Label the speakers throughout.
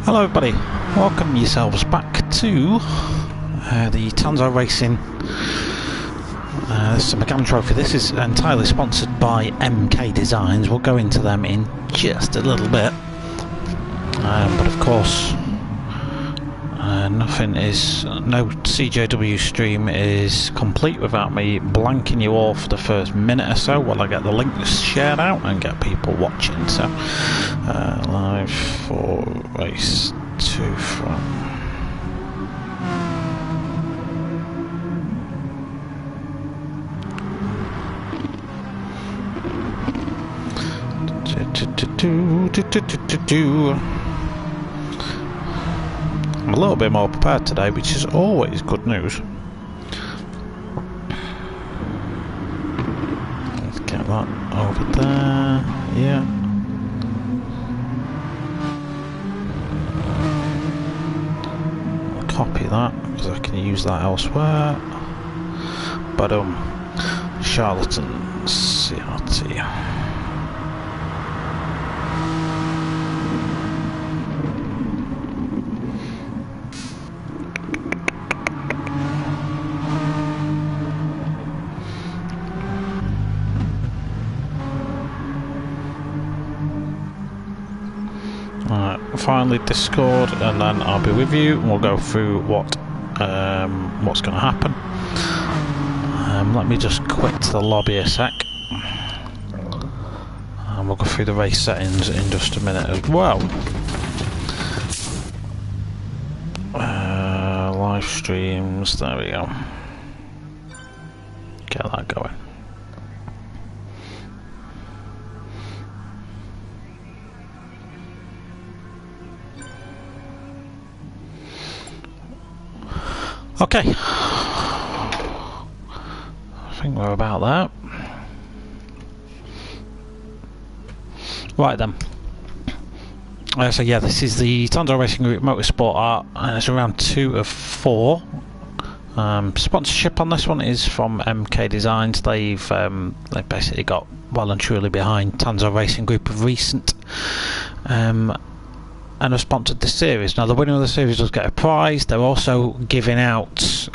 Speaker 1: Hello everybody, welcome yourselves back to the Tanzo Racing this is a Megane trophy. This is entirely sponsored by MK Designs. We'll go into them in just a little bit, but of course no CJW stream is complete without me blanking you all for the first minute or so while I get the links shared out and get people watching. So live for race 2 from I'm a little bit more prepared today, which is always good news. Let's get that over there, yeah. I'll copy that, because I can use that elsewhere. But Charlatan CRT. Finally Discord, and then I'll be with you and we'll go through what's going to happen. Let me just quit the lobby a sec and we'll go through the race settings in just a minute as well. Live streams, there we go, get that going. Okay, I think we're about there. Right then. So yeah, this is the Tanzo Racing Group Motorsport Art, and it's around 2 of 4. Sponsorship on this one is from MK Designs. They've basically got well and truly behind Tanzo Racing Group of recent. And have sponsored this series. Now the winner of the series does get a prize. They're also giving out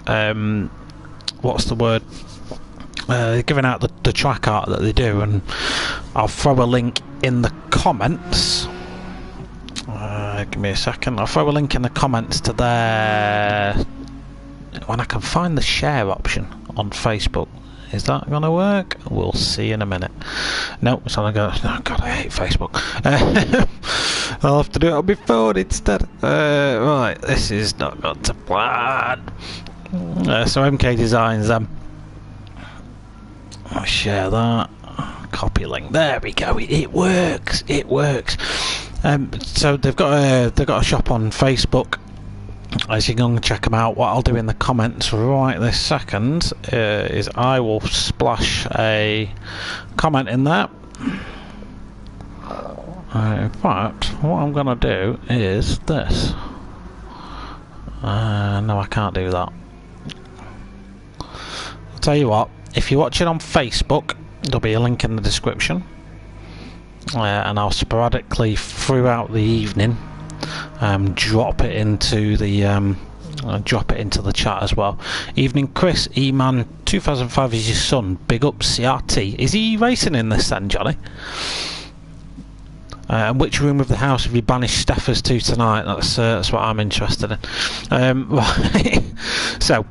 Speaker 1: what's the word? They're giving out the track art that they do, and I'll throw a link in the comments. Give me a second. I'll throw a link in the comments to their, when I can find the share option on Facebook. Is that going to work? We'll see in a minute. No, it's only going to... Oh God, I hate Facebook. I'll have to do it on my phone instead. Right, this is not going to plan. So MK Designs, I'll share that. Copy link. There we go. It works. It works. So they've got a shop on Facebook. As you can check them out, what I'll do in the comments right this second is I will splash a comment in there. In fact, what I'm going to do is this. No, I can't do that. I'll tell you what, if you watch it on Facebook, there'll be a link in the description. And I'll sporadically throughout the evening drop it into the chat as well. Evening Chris, E-Man 2005 is your son, big up CRT. Is he racing in this then, Johnny? And which room of the house have you banished Steffers to tonight? That's what I'm interested in. Right. So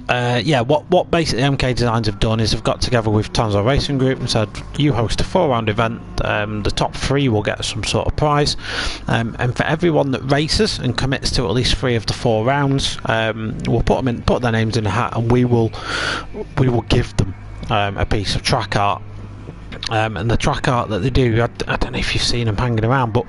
Speaker 1: yeah, what basically MK Designs have done is they've got together with Tanzo Racing Group and said, you host a 4-round event, the top 3 will get some sort of prize, and for everyone that races and commits to at least 3 of the 4 rounds, we'll put their names in a hat, and we will give them a piece of track art. And the track art that they do, I don't know if you've seen them hanging around, but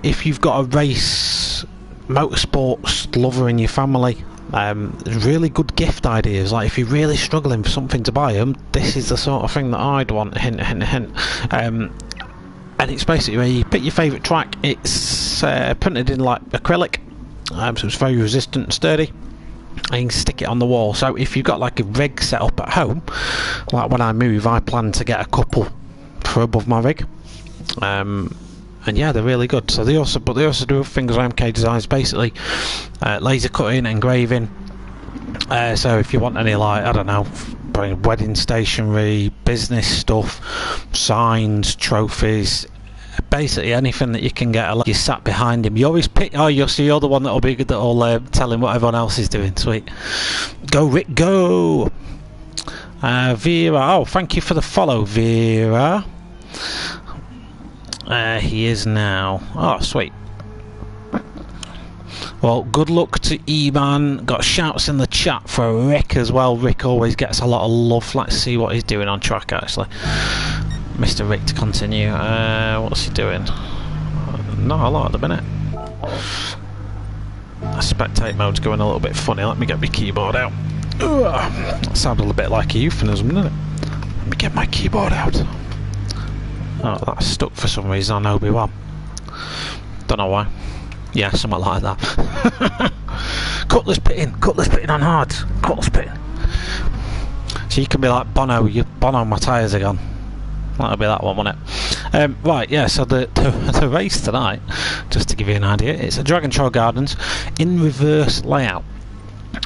Speaker 1: if you've got a race motorsports lover in your family, really good gift ideas. Like if you're really struggling for something to buy them, this is the sort of thing that I'd want. Hint, hint, hint. And it's basically where you pick your favourite track. It's printed in like acrylic, so it's very resistant and sturdy. And you can stick it on the wall. So if you've got like a rig set up at home, like when I move, I plan to get a couple for above my rig. and yeah, they're really good. So they also do things like MK Designs, basically laser cutting, engraving. So if you want any, like, I don't know, wedding stationery, business stuff, signs, trophies, basically anything that you can get. You sat behind him, you always pick. Oh, you're the one that'll be good, that'll tell him what everyone else is doing. Sweet. Go Rick, go. Vera, oh, thank you for the follow, Vera. He is now. Oh, sweet. Well, good luck to Eman. Got shouts in the chat for Rick as well. Rick always gets a lot of love. Let's see what he's doing on track, actually. Mr. Rick to continue. What's he doing? Not a lot at the minute. Spectate mode's going a little bit funny. Let me get my keyboard out. That sounded a bit like a euphemism, didn't it? Let me get my keyboard out. Oh, that's stuck for some reason on Obi-Wan. Don't know why. Yeah, something like that. Cutlass pitting on hard. Cutlass pitting. So you can be like Bono, Bono, my tyres are gone. That'll be that one, won't it? Right, yeah, so the race tonight, just to give you an idea, it's a Dragon Trail Gardens in reverse layout.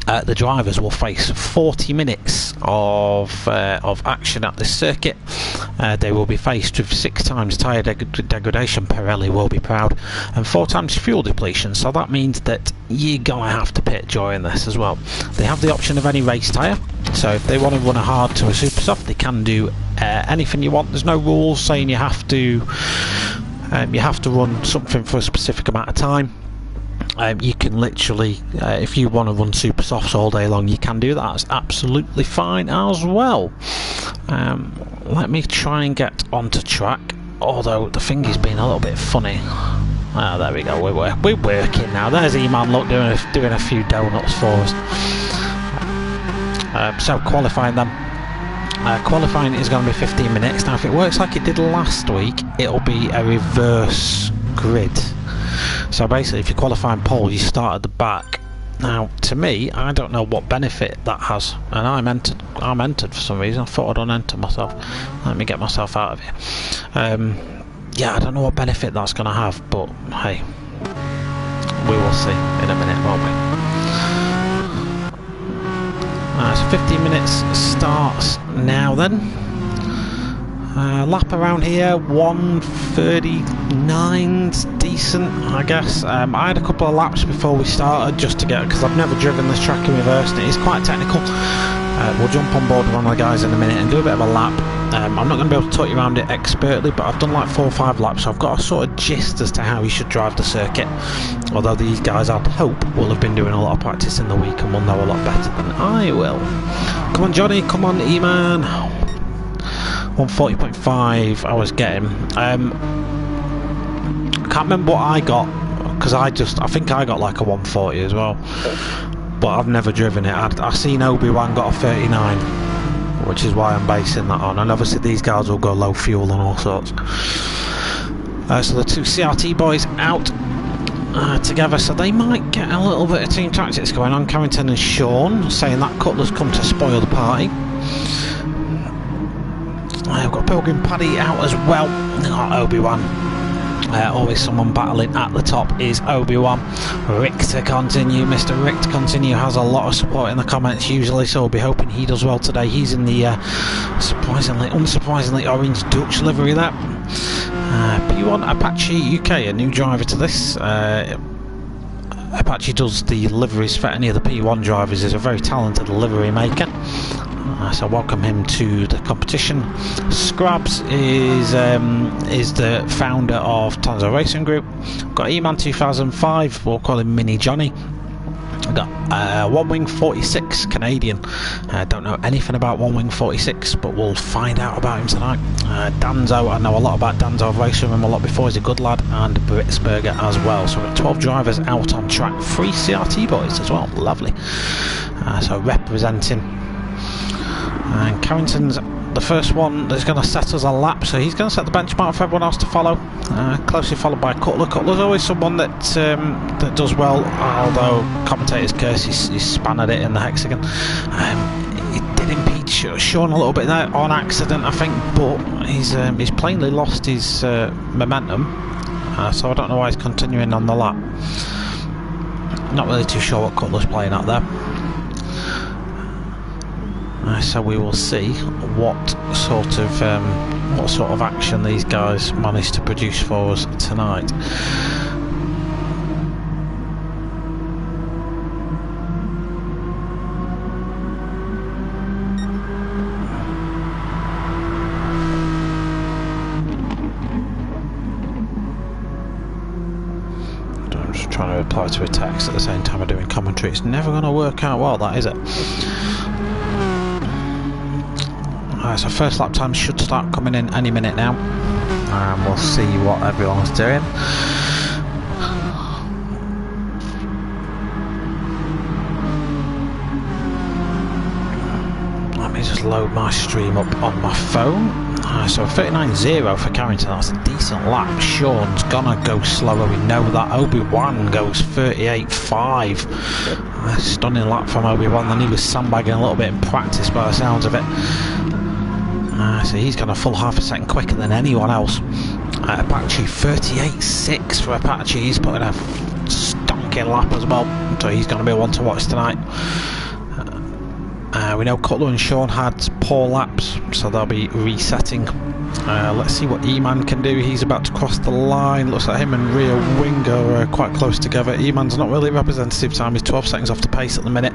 Speaker 1: The drivers will face 40 minutes of action at this circuit. They will be faced with 6 times tyre degradation, Pirelli will be proud, and 4 times fuel depletion, so that means that you're going to have to pit during this as well. They have the option of any race tyre, so if they want to run a hard to a super soft, they can do anything you want. There's no rules saying you have to run something for a specific amount of time. You can literally, if you want to run super softs all day long, you can do that. That's absolutely fine as well. Let me try and get onto track, although the thingy's been a little bit funny. Ah, there we go, we're working now. There's E-Man, look, doing a few donuts for us. So qualifying then. Qualifying is going to be 15 minutes. Now if it works like it did last week, it'll be a reverse grid. So basically, if you qualify in pole, you start at the back. Now, to me, I don't know what benefit that has, and I'm entered for some reason. I thought I'd unenter myself. Let me get myself out of here. Yeah, I don't know what benefit that's going to have, but hey, we will see in a minute, won't we? So 15 minutes starts now then. Lap around here, 1:39's decent, I guess. I had a couple of laps before we started just to get, because I've never driven this track in reverse and it is quite technical. We'll jump on board with one of the guys in a minute and do a bit of a lap. I'm not going to be able to talk you around it expertly, but I've done like 4 or 5 laps, so I've got a sort of gist as to how you should drive the circuit. Although these guys, I'd hope, will have been doing a lot of practice in the week and will know a lot better than I will. Come on, Johnny, come on, E-Man. 140.5 I was getting. I can't remember what I got, because I think I got like a 140 as well, but I've never driven it. I've seen Obi-Wan got a 39, which is why I'm basing that on, and obviously these guys will go low fuel and all sorts. So the 2 CRT boys out together, so they might get a little bit of team tactics going on. Carrington and Sean saying that Cutler's come to spoil the party. I've got Pilgrim Paddy out as well. Obi-Wan. Always someone battling at the top is Obi-Wan. Rick to continue. Mr. Rick to continue has a lot of support in the comments usually, so we'll be hoping he does well today. He's in the unsurprisingly orange Dutch livery there. P1 Apache UK, a new driver to this. Apache does the liveries for any of the P1 drivers. Is a very talented livery maker. So welcome him to the competition. Scrabs is the founder of Tanzo Racing Group. Got E-Man 2005, we'll call him Mini Johnny. Got One Wing 46 Canadian. Don't know anything about One Wing 46, but we'll find out about him tonight. Danzo, I know a lot about Danzo. I've raced with him a lot before. He's a good lad. And Britsberger as well. So we've got 12 drivers out on track. 3 CRT boys as well. Lovely. So representing. And Carrington's the first one that's going to set us a lap, so he's going to set the benchmark for everyone else to follow. Closely followed by Cutler. Cutler's always someone that does well, although commentators curse he's span at it in the hexagon. He did impede Sean a little bit there on accident, I think, but he's plainly lost his momentum. so I don't know why he's continuing on the lap. Not really too sure what Cutler's playing at there. So we will see what sort of action these guys manage to produce for us tonight. I'm just trying to reply to a text at the same time of doing commentary. It's never going to work out well, that is it? So first lap time should start coming in any minute now, and we'll see what everyone's doing. Let me just load my stream up on my phone. So 39.0 for Carrington, that's a decent lap. Sean's gonna go slower, we know that. Obi-Wan goes 38.5. A stunning lap from Obi-Wan, then he was sandbagging a little bit in practice by the sounds of it. So he's gone a full half a second quicker than anyone else. Apache 38.6 for Apache. He's putting a stonking lap as well, so he's going to be one to watch tonight. We know Cutler and Sean had poor laps, so they'll be resetting. Let's see what E-Man can do. He's about to cross the line. Looks like him and Rear Wing are quite close together. E-Man's not really representative time. He's 12 seconds off the pace at the minute,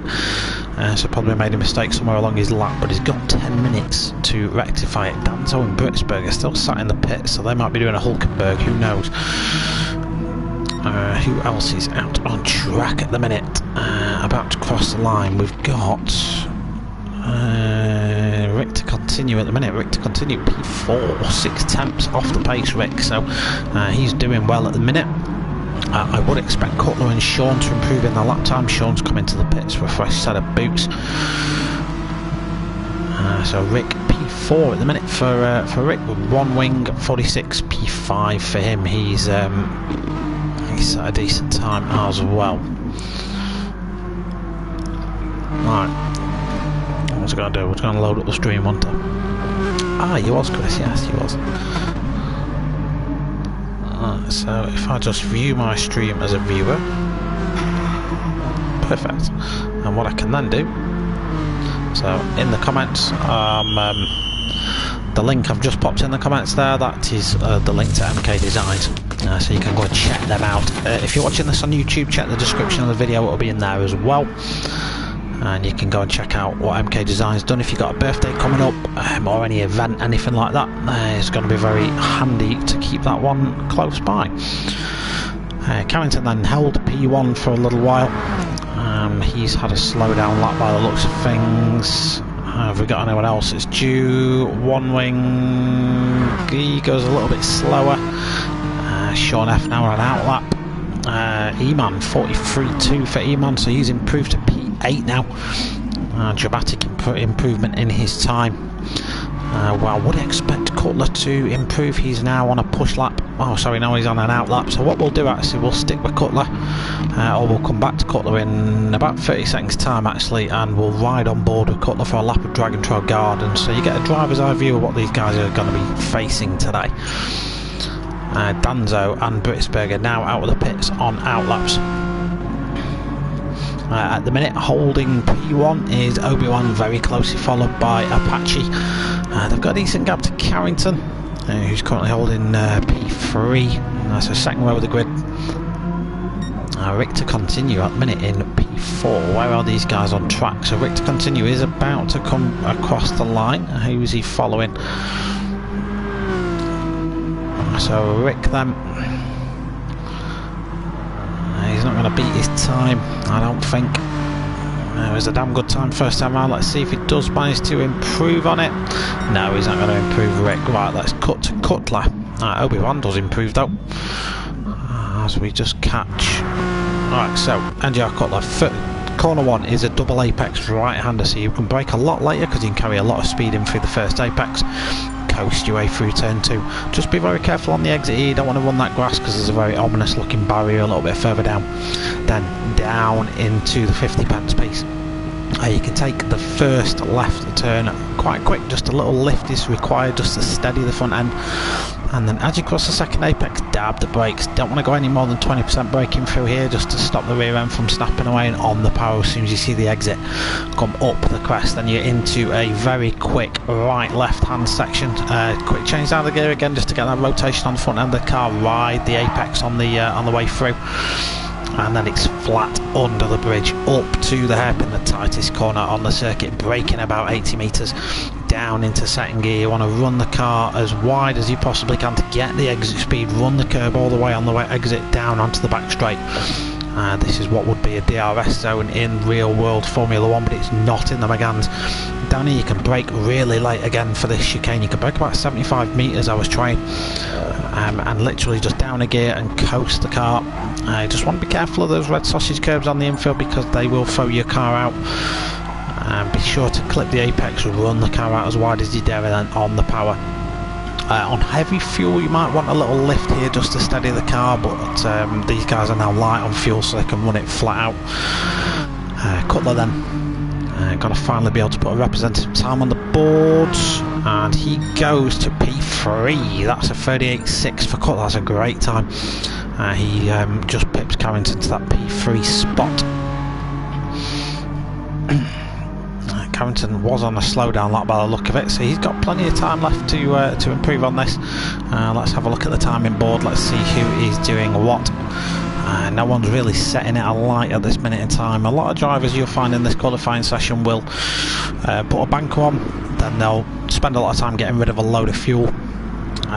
Speaker 1: so probably made a mistake somewhere along his lap, but he's got 10 minutes to rectify it. Danzo and Britsberg are still sat in the pit, so they might be doing a Hulkenberg, who knows. Who else is out on track at the minute? About to cross the line, we've got Rick to continue at the minute. Rick to continue P4, 6 tenths off the pace, Rick, so he's doing well at the minute. I would expect Cutler and Sean to improve in their lap time. Sean's coming to the pits for a fresh set of boots. So Rick P4 at the minute for Rick, with one wing, 46 P5 for him. He's at a decent time as well. Right. What's it going to do? What's going to load up the stream, wasn't it? Ah, you was, Chris, yes, you was. So if I just view my stream as a viewer, perfect. And what I can then do, so in the comments, the link I've just popped in the comments there, that is the link to MK Designs, so you can go and check them out. If you're watching this on YouTube, check the description of the video, it'll be in there as well. And you can go and check out what MK Design's done if you've got a birthday coming up, or any event, anything like that. It's going to be very handy to keep that one close by. Carrington then held P1 for a little while. He's had a slow down lap by the looks of things. Have we got anyone else? It's due. One wing, he goes a little bit slower. Sean F now on an out lap. E-Man 43.2 for E-Man, so he's improved to P8 now. Dramatic improvement in his time. Well, I would expect Cutler to improve. He's now on a push lap. Oh, sorry, now he's on an out lap. So what we'll do, actually, we'll stick with Cutler, or we'll come back to Cutler in about 30 seconds time, actually, and we'll ride on board with Cutler for a lap of Dragon Trail Garden, so you get a driver's eye view of what these guys are going to be facing today. Danzo and Britsberg are now out of the pits on out laps. At the minute, holding P1 is Obi-Wan, very closely followed by Apache. They've got a decent gap to Carrington, who's currently holding P3. So second row of the grid. Rick to continue at the minute in P4. Where are these guys on track? So Rick to continue is about to come across the line. Who's he following? So Rick then, he's not going to beat his time, I don't think. It was a damn good time first time round. Let's see if he does manage to improve on it. No, he's not going to improve Rick. Right, let's cut to Cutler. Obi-Wan does improve though, as we just catch. Alright, so NGR Cutler. Corner 1 is a double apex right-hander, so you can brake a lot later because you can carry a lot of speed in through the first apex. Coast your way through turn 2. Just be very careful on the exit here. You don't want to run that grass because there's a very ominous looking barrier a little bit further down. Then down into the 50 pence piece. You can take the first left turn quite quick. Just a little lift is required just to steady the front end. And then as you cross the second apex, dab the brakes. Don't want to go any more than 20% braking through here, just to stop the rear end from snapping away, and on the power as soon as you see the exit come up the crest. Then you're into a very quick right left hand section. Quick change down the gear again just to get that rotation on the front end of the car. Ride the apex on the way through, and then it's flat under the bridge up to the hairpin, the tightest corner on the circuit, braking about 80 metres down into second gear. You want to run the car as wide as you possibly can to get the exit speed, run the curb all the way on the way exit down onto the back straight. This is what would be a DRS zone in real world Formula 1, but it's not in the Meganes. Down here you can brake really late again for this chicane. You can brake about 75 metres I was trying, and literally just down a gear and coast the car. Just want to be careful of those red sausage curbs on the infield because they will throw your car out. Be sure to clip the apex, run the car out as wide as you dare, and then on the power. On heavy fuel you might want a little lift here just to steady the car, but these guys are now light on fuel so they can run it flat out. Cutler then, got to finally be able to put a representative time on the boards, and he goes to P3. That's a 38.6 for Cutler. That's a great time. He just pips Carrington to that P3 spot. Carrington was on a slowdown lap by the look of it, so he's got plenty of time left to improve on this. Let's have a look at the timing board. Let's see who is doing what. No one's really setting it alight at this minute in time. A lot of drivers you'll find in this qualifying session will put a banker on, then they'll spend a lot of time getting rid of a load of fuel,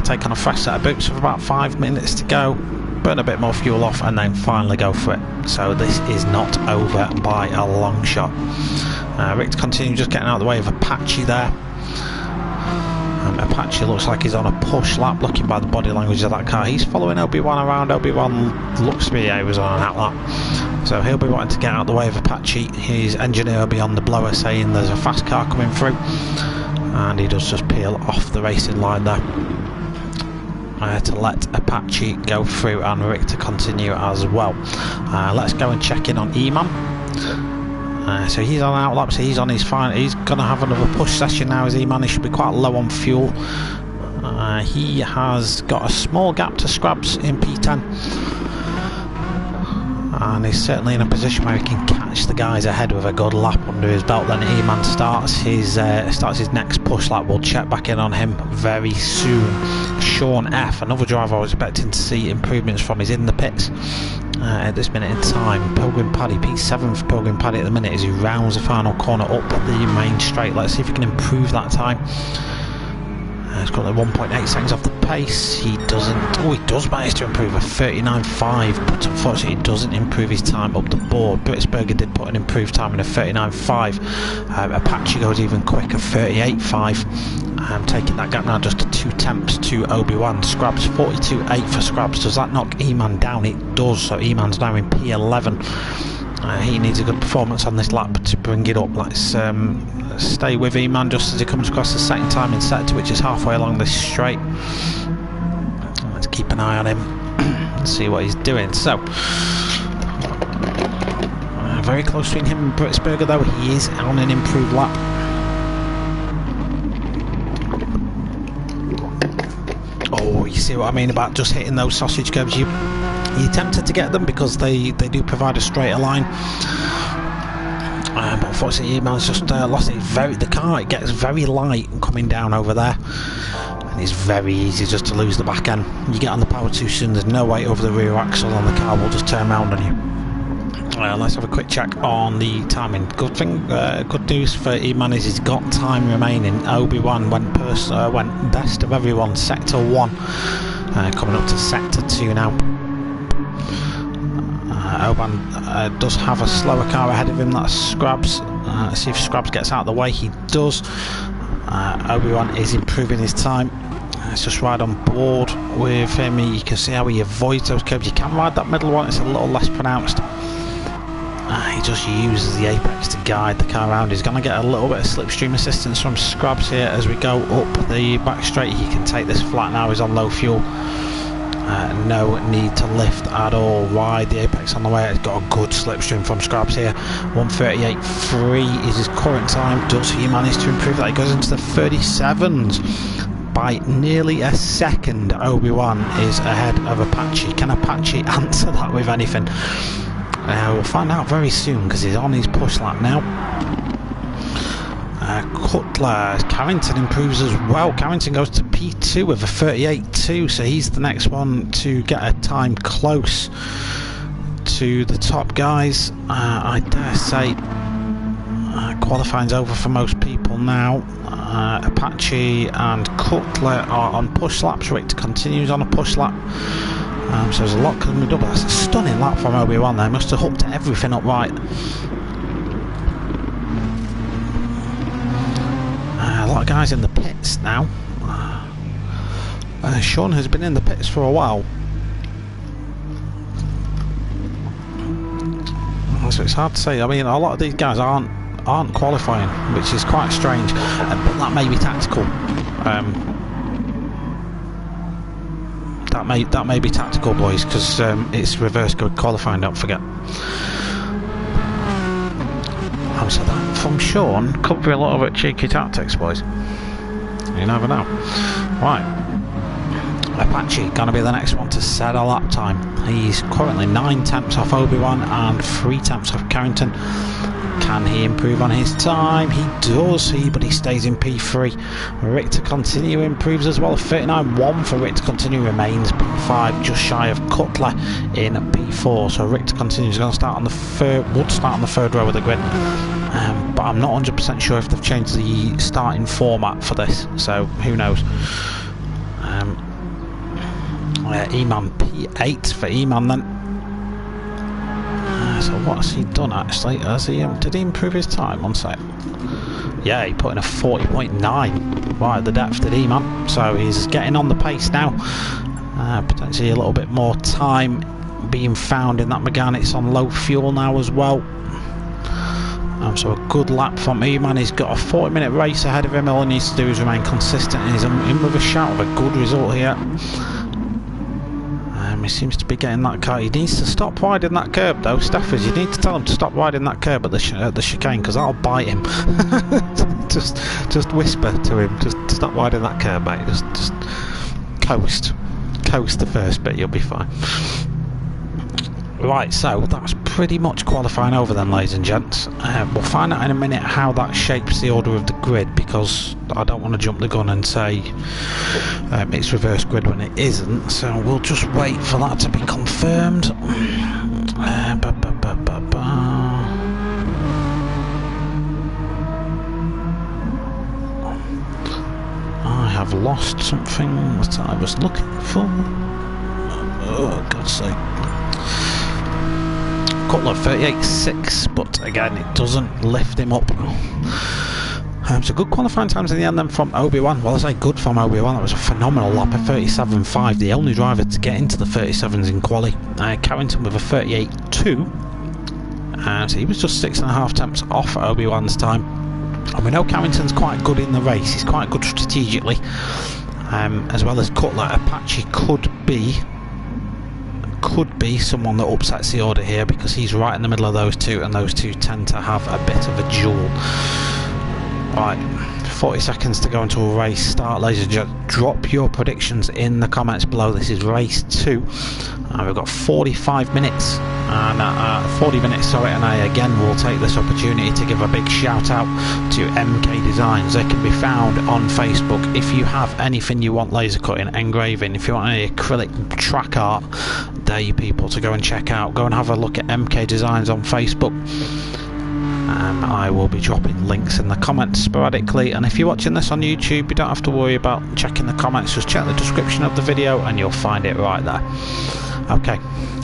Speaker 1: take on a fresh set of boots for about 5 minutes to go, burn a bit more fuel off, and then finally go for it. So this is not over by a long shot. Rick continues just getting out of the way of Apache there. Apache looks like he's on a push lap, looking by the body language of that car. He's following Obi-Wan around. Obi-Wan looks to be he was on an out lap, so he'll be wanting to get out of the way of Apache. His engineer will be on the blower saying there's a fast car coming through, and he does just peel off the racing line there to let Apache go through and Rick to continue as well. Let's go and check in on E-Man. So he's on out lap, so he's on his final. He's going to have another push session now as E-Man. He should be quite low on fuel. He has got a small gap to Scrabs in P10, and he's certainly in a position where he can catch the guys ahead with a good lap under his belt. Then E-Man starts his next push lap. We'll check back in on him very soon. Sean F, another driver I was expecting to see improvements from, is in the pits at this minute in time. Pilgrim Paddy, P7 for Pilgrim Paddy at the minute as he rounds the final corner up the main straight. Let's see if he can improve that time. He's got like 1.8 seconds off the pace. He doesn't. Oh, he does manage to improve a 39.5, but unfortunately he doesn't improve his time up the board. Britzberger did put an improved time in a 39.5. Apache goes even quicker, 38.5. Taking that gap now just to 2 tenths to Obi-Wan. Scrabs 42.8 for Scrabs. Does that knock E-Man down? It does. So E-Man's now in P11. He needs a good performance on this lap to bring it up. Let's stay with E-Man just as he comes across the second time in sector, which is halfway along this straight. Let's keep an eye on him and see what he's doing. So very close between him and Britzberger, though. He is on an improved lap. Oh, you see what I mean about just hitting those sausage curbs? You're tempted to get them because they do provide a straighter line, but unfortunately E-Man's just lost it. The car, it gets very light coming down over there, and it's very easy just to lose the back end. You get on the power too soon, there's no weight over the rear axle, and the car will just turn around on you. Let's have a quick check on the timing. Good news for E-Man is he's got time remaining. Obi-Wan went best of everyone, sector 1, coming up to sector 2 now. Obi-Wan does have a slower car ahead of him, that's Scrabs. Let's see if Scrabs gets out of the way. He does. Obi-Wan is improving his time. Let's just ride on board with him. You can see how he avoids those curbs. You can ride that middle one, it's a little less pronounced. He just uses the apex to guide the car around. He's going to get a little bit of slipstream assistance from Scrabs here as we go up the back straight. He can take this flat now, he's on low fuel. No need to lift at all. Ride the apex on the way. It's got a good slipstream from Scrabs here. 1:38.3 is his current time. Does he manage to improve that? He goes into the 37s. by nearly a second. Obi-Wan is ahead of Apache. Can Apache answer that with anything? We'll find out very soon because he's on his push lap now. Cutler, Carrington improves as well. Carrington goes to P2 with a 38.2, so he's the next one to get a time close to the top guys. I dare say qualifying's over for most people now. Apache and Cutler are on push laps. Richter continues on a push lap. So there's a lot coming up. That's a stunning lap from Obi-Wan there. Must have hooked everything up right. A lot of guys in the pits now. Sean has been in the pits for a while. So it's hard to say. I mean, a lot of these guys aren't qualifying, which is quite strange, but that may be tactical. That may be tactical, boys, because it's reverse grid qualifying, don't forget. So that from Sean could be a lot of it cheeky tactics, boys. You never know. Right, Apache gonna be the next one to set a lap time. He's currently 9 tenths off Obi-Wan and 3 tenths off Carrington. Can he improve on his time? He does, but he stays in P3. Richter continue improves as well. 39.1 for Richter continue remains P5, just shy of Cutler in P4. So Richter continues going to start on the third row of the grid. But I'm not 100% sure if they've changed the starting format for this. So who knows? Eman P8 for Eman then. So what has he done actually? Did he improve his time on site? Yeah, he put in a 40.9 right at the depth, did he, man? So he's getting on the pace now. Potentially a little bit more time being found in that Megane. It's on low fuel now as well. So a good lap from Eman. He's got a 40-minute race ahead of him. All he needs to do is remain consistent, and he's in with a shout of a good result here. He seems to be getting that car. He needs to stop riding that curb though. Staffers, you need to tell him to stop riding that curb at the chicane, because that'll bite him. just whisper to him, just stop riding that curb, mate. Just coast the first bit, you'll be fine. Right, so that's pretty much qualifying over then, ladies and gents. We'll find out in a minute how that shapes the order of the grid, because I don't want to jump the gun and say it's reverse grid when it isn't, so we'll just wait for that to be confirmed. I have lost something that I was looking for. Oh, God's sake. Cutler 38.6, but again it doesn't lift him up. So good qualifying times in the end then from Obi-Wan. Well, I say good from Obi-Wan, that was a phenomenal lap, a 37.5, the only driver to get into the 37s in quali. Carrington with a 38.2, so he was just 6.5 tenths off Obi-Wan's time. And we know Carrington's quite good in the race, he's quite good strategically, as well as Cutler. Apache could be someone that upsets the order here, because he's right in the middle of those two, and those two tend to have a bit of a duel. Right, 40 seconds to go into a race start, ladies and gentlemen. Drop your predictions in the comments below. This is race 2. We've got 45 minutes and 40 minutes, sorry, and I again will take this opportunity to give a big shout out to MK Designs. They can be found on Facebook. If you have anything you want laser cutting, engraving, if you want any acrylic track art, dare you people to go and check out. Go and have a look at MK Designs on Facebook. I will be dropping links in the comments sporadically, and if you're watching this on YouTube, you don't have to worry about checking the comments, just check the description of the video and you'll find it right there. Okay,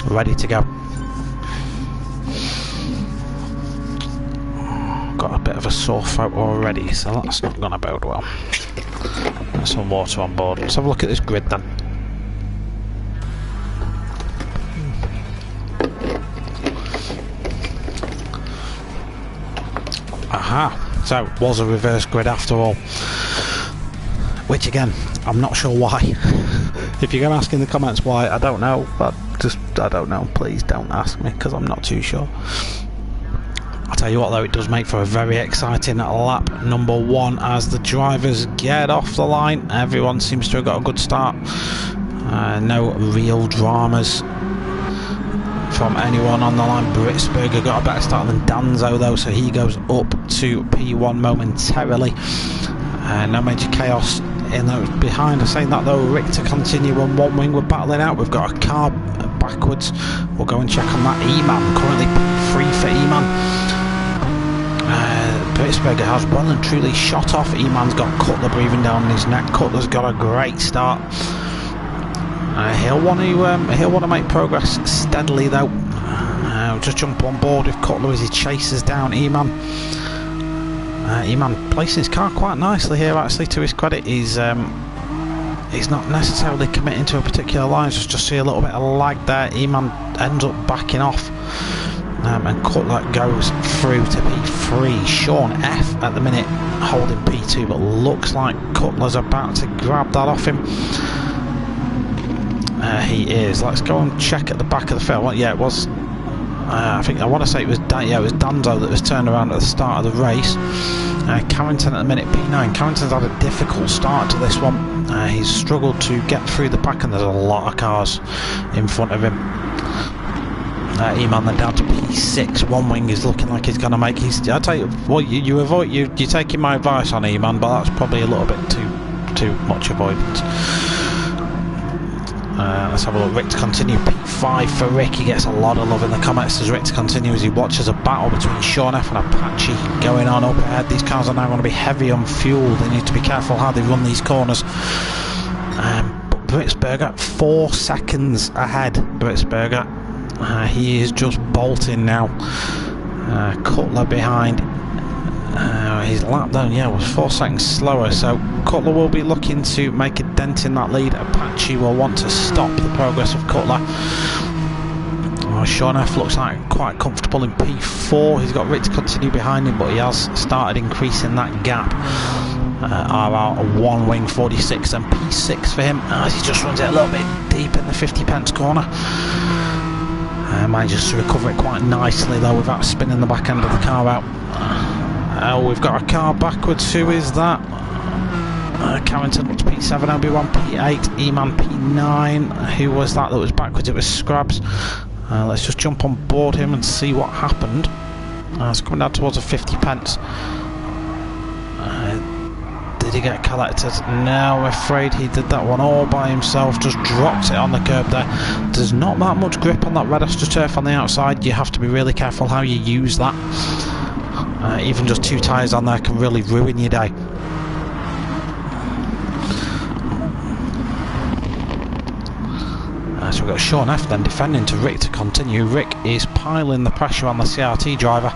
Speaker 1: ready to go. Got a bit of a sore throat already, so that's not going to bode well. Get some water on board. Let's have a look at this grid then. Aha, so it was a reverse grid after all, which again I'm not sure why. If you're going to ask in the comments why, I don't know, but I don't know, please don't ask me, because I'm not too sure. I'll tell you what though, it does make for a very exciting lap number 1 as the drivers get off the line. Everyone seems to have got a good start. No real dramas from anyone on the line. Britzberger got a better start than Danzo though, so he goes up to P1 momentarily. No major chaos in those behind. Saying that though, Rick to continue on one wing. We're battling out. We've got a car backwards. We'll go and check on that. E-Man currently P3 for E-Man. Britzberger has well and truly shot off. E-Man's got Cutler breathing down his neck. Cutler's got a great start. He'll want to make progress steadily though. Just jump on board with Cutler as he chases down E-Man. E-Man placing his car quite nicely here actually, to his credit. He's not necessarily committing to a particular line, just see a little bit of lag there. E-Man ends up backing off. And Cutler goes through to P3. Sean F at the minute holding P2, but looks like Cutler's about to grab that off him. He is. Let's go and check at the back of the field. Well, yeah, it was. I want to say it was Danzo that was turned around at the start of the race. Carrington at the minute P9. Carrington's had a difficult start to this one. He's struggled to get through the pack, and there's a lot of cars in front of him. E-Man then down to P6. One wing is looking like he's going to make. I tell you, well, you're taking my advice on E-Man, but that's probably a little bit too much avoidance. Let's have a look. Rick to continue. P5 for Rick. He gets a lot of love in the comments as Rick to continue as he watches a battle between Sean F and Apache going on up ahead. These cars are now going to be heavy on fuel. They need to be careful how they run these corners. But Britzberger 4 seconds ahead. Britzberger. He is just bolting now. Cutler behind. His lap down, was 4 seconds slower, so Cutler will be looking to make a dent in that lead. Apache will want to stop the progress of Cutler. Sean F looks like quite comfortable in P4. He's got Rick to continue behind him, but he has started increasing that gap. RR one wing 46 and P6 for him as he just runs it a little bit deep in the 50 pence corner. Manages to recover it quite nicely though without spinning the back end of the car out. We've got a car backwards. Who is that? Carrington up to P7, Obi-Wan P8, E-Man P9. Who was that was backwards? It was Scrabs. Let's just jump on board him and see what happened. It's coming down towards a 50 pence. Did he get collected? No, I'm afraid he did that one all by himself. Just dropped it on the curb there. There's not that much grip on that red astroturf on the outside. You have to be really careful how you use that. Even just 2 tyres on there can really ruin your day. So we've got Sean F then defending to Rick to continue. Rick is piling the pressure on the CRT driver.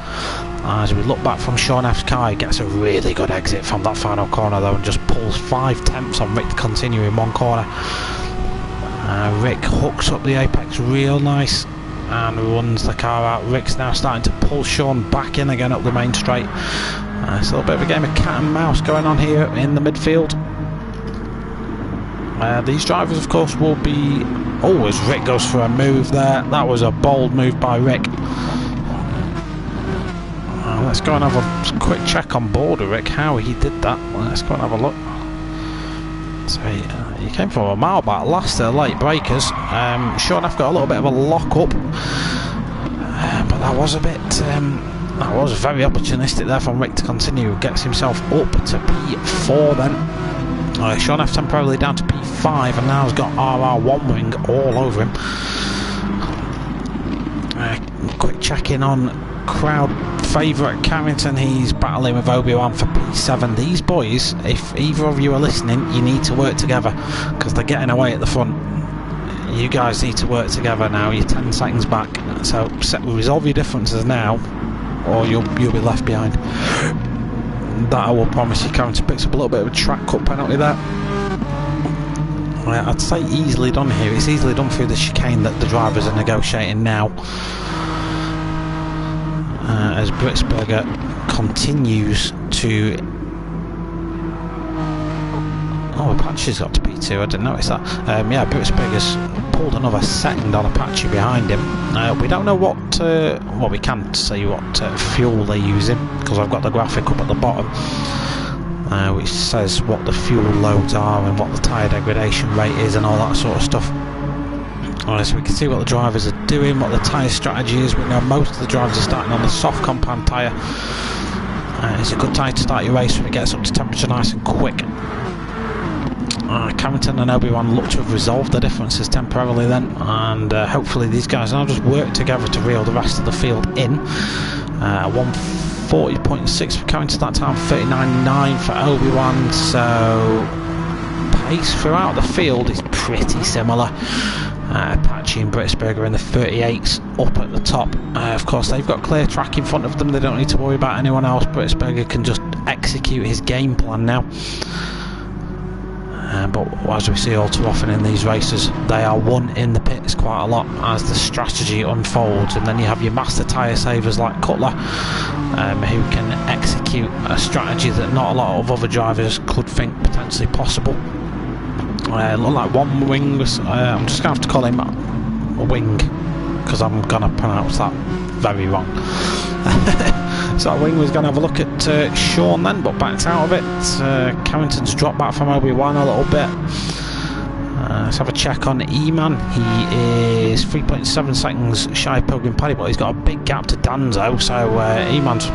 Speaker 1: As we look back from Sean F's car, he gets a really good exit from that final corner though and just pulls 5 tenths on Rick to continue in one corner. Rick hooks up the apex real nice and runs the car out. Rick's now starting to pull Sean back in again up the main straight. It's a little bit of a game of cat and mouse going on here in the midfield. These drivers of course will be... Oh, as Rick goes for a move there. That was a bold move by Rick. Let's go and have a quick check on board of Rick how he did that. Let's go and have a look. So he came from a mile back last at late breakers. Sean F got a little bit of a lock up, but that was a bit that was very opportunistic there from Rick to continue. Gets himself up to P4 then. Sean F temporarily down to P5 and now has got RR one wing all over him. Quick check in on crowd favourite Carrington. He's battling with Obi-Wan for P7. These boys, if either of you are listening, you need to work together because they're getting away at the front. You guys need to work together now. You're 10 seconds back, so resolve your differences now or you'll be left behind. That I will promise you. Carrington picks up a little bit of a track cut penalty there. I'd say easily done here. It's easily done through the chicane that the drivers are negotiating now. As Britzberger continues to Oh, Apache's got to P2, I didn't notice that. Yeah, Britsberger's pulled another second on Apache behind him. We don't know what, well, we can't see what fuel they're using, because I've got the graphic up at the bottom, which says what the fuel loads are and what the tyre degradation rate is and all that sort of stuff. So we can see what the drivers are doing, what the tyre strategy is. We know most of the drivers are starting on the soft compound tyre. It's a good tyre to start your race when it gets up to temperature nice and quick. Carrington and Obi-Wan look to have resolved the differences temporarily then, and hopefully these guys now just work together to reel the rest of the field in. 140.6 for Carrington that time, 39.9 for Obi-Wan, so pace throughout the field is pretty similar. Apache and Britsberger in the 38s up at the top. Of course they've got clear track in front of them, they don't need to worry about anyone else. Britsberger can just execute his game plan now. But as we see all too often in these races, they are won in the pits quite a lot as the strategy unfolds, and then you have your master tyre savers like Cutler, who can execute a strategy that not a lot of other drivers could think potentially possible. Look like one wing was, I'm just going to have to call him a wing, because I'm going to pronounce that very wrong. So Wing was going to have a look at Sean then, but backed out of it. Carrington's dropped back from Obi-Wan a little bit. Let's have a check on E-Man. He is 3.7 seconds shy of Pilgrim Paddy, but he's got a big gap to Danzo, so E-Man's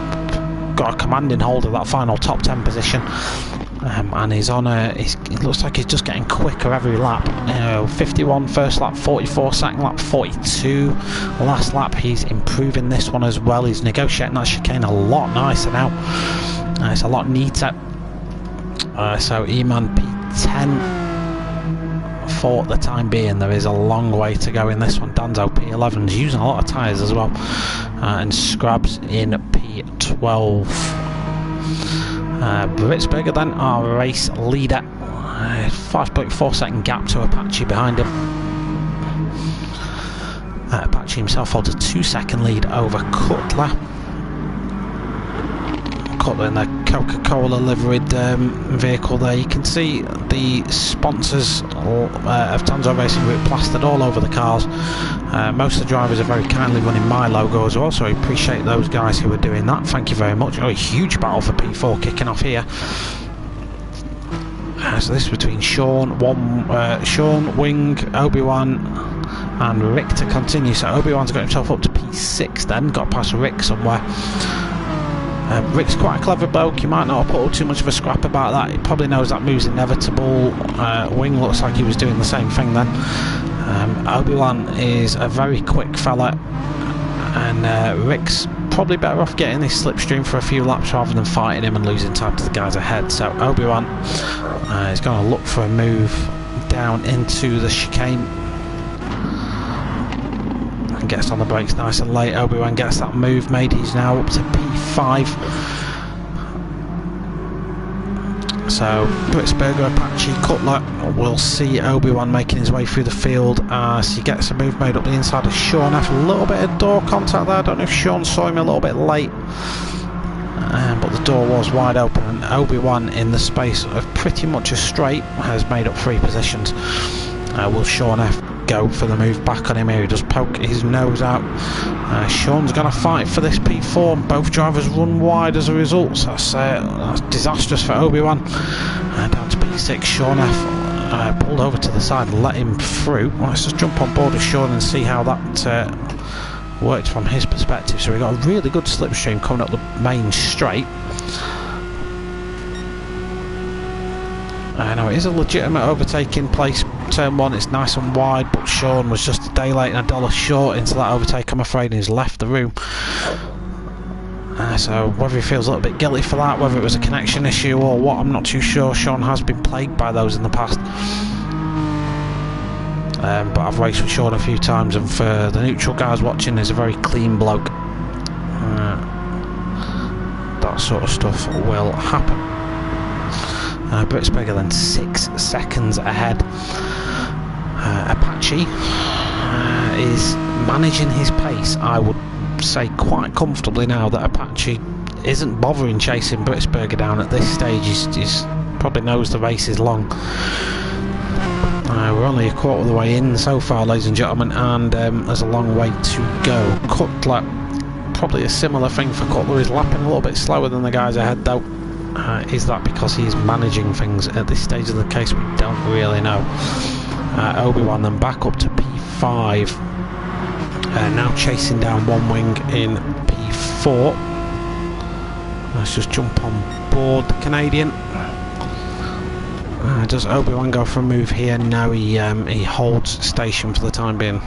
Speaker 1: got a commanding hold of that final top 10 position. And he's on it looks like he's just getting quicker every lap. 51 first lap, 44 second lap, 42 last lap. He's improving this one as well. He's negotiating that chicane a lot nicer now. It's a lot neater. So E-Man P10 for the time being. There is a long way to go in this one. Danzo P11's using a lot of tyres as well, and Scrabs in P12. Britsberger then, our race leader, 5.4 second gap to Apache behind him. Apache himself holds a 2 second lead over Cutler. Cutler in the Coca-Cola liveried vehicle there. You can see the sponsors of Tanzo Racing Group plastered all over the cars. Most of the drivers are very kindly running my logo as well, so I appreciate those guys who are doing that. Thank you very much. Oh, a huge battle for P4 kicking off here. So this is between Sean, Wing, Obi-Wan and Rick to continue. So Obi-Wan's got himself up to P6 then, got past Rick somewhere. Rick's quite a clever bloke, you might not have put too much of a scrap about that. He probably knows that move's inevitable. Wing looks like he was doing the same thing then. Obi-Wan is a very quick fella, and Rick's probably better off getting this slipstream for a few laps rather than fighting him and losing time to the guys ahead. So Obi-Wan is going to look for a move down into the chicane. Gets on the brakes nice and late. Obi-Wan gets that move made. He's now up to P5. So Britsberger, Apache, Cutler will see Obi-Wan making his way through the field as he gets a move made up the inside of Sean F. A little bit of door contact there. I don't know if Sean saw him a little bit late, but the door was wide open, and Obi-Wan in the space of pretty much a straight has made up 3 positions. Will Sean F go for the move back on him here? He does poke his nose out. Sean's going to fight for this P4. Both drivers run wide as a result, so that's disastrous for Obi-Wan. Down to P6, Sean F pulled over to the side and let him through. Let's just jump on board with Sean and see how that worked from his perspective. So we've got a really good slipstream coming up the main straight. Now it is a legitimate overtaking place. Turn 1, it's nice and wide, but Sean was just a day late and $1 short into that overtake, I'm afraid, and he's left the room. So whether he feels a little bit guilty for that, whether it was a connection issue or what, I'm not too sure. Sean has been plagued by those in the past. But I've raced with Sean a few times, and for the neutral guys watching, he's a very clean bloke. That sort of stuff will happen. Britsberger then 6 seconds ahead. Apache is managing his pace, I would say, quite comfortably now that Apache isn't bothering chasing Britsberger down at this stage. He's probably knows the race is long. We're only a quarter of the way in so far, ladies and gentlemen, and there's a long way to go. Cutler, probably a similar thing for Cutler. He's lapping a little bit slower than the guys ahead, though. Is that because he's managing things at this stage of the case? We don't really know. Obi-Wan then back up to P5. Now chasing down One Wing in P4. Let's just jump on board the Canadian. Does Obi-Wan go for a move here? No, he holds station for the time being.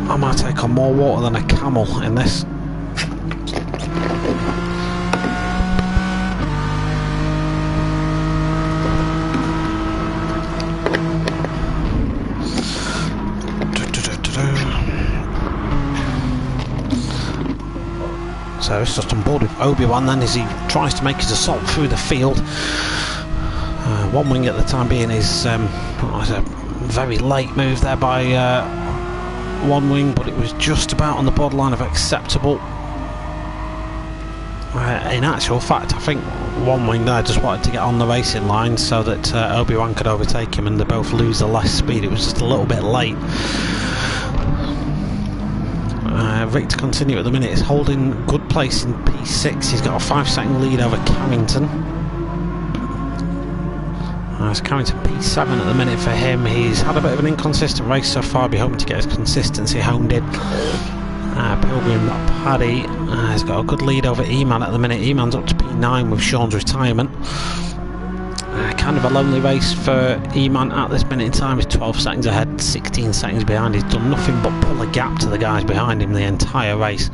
Speaker 1: I might take on more water than a camel in this. So it's just on board with Obi-Wan then as he tries to make his assault through the field. One Wing at the time being is a very late move there by One Wing, but it was just about on the borderline of acceptable. In actual fact, I think One Wing there just wanted to get on the racing line so that Obi-Wan could overtake him and they both lose the less speed. It was just a little bit late. Rick to continue at the minute is holding good place in P6. He's got a 5-second lead over Carrington. It's Carrington P7 at the minute for him. He's had a bit of an inconsistent race so far. Be hoping to get his consistency honed in. Pilgrim Paddy has got a good lead over E-Man at the minute. E-Man's up to P9 with Sean's retirement. Kind of a lonely race for E-Man at this minute in time. He's 12 seconds ahead, 16 seconds behind. He's done nothing but pull a gap to the guys behind him the entire race.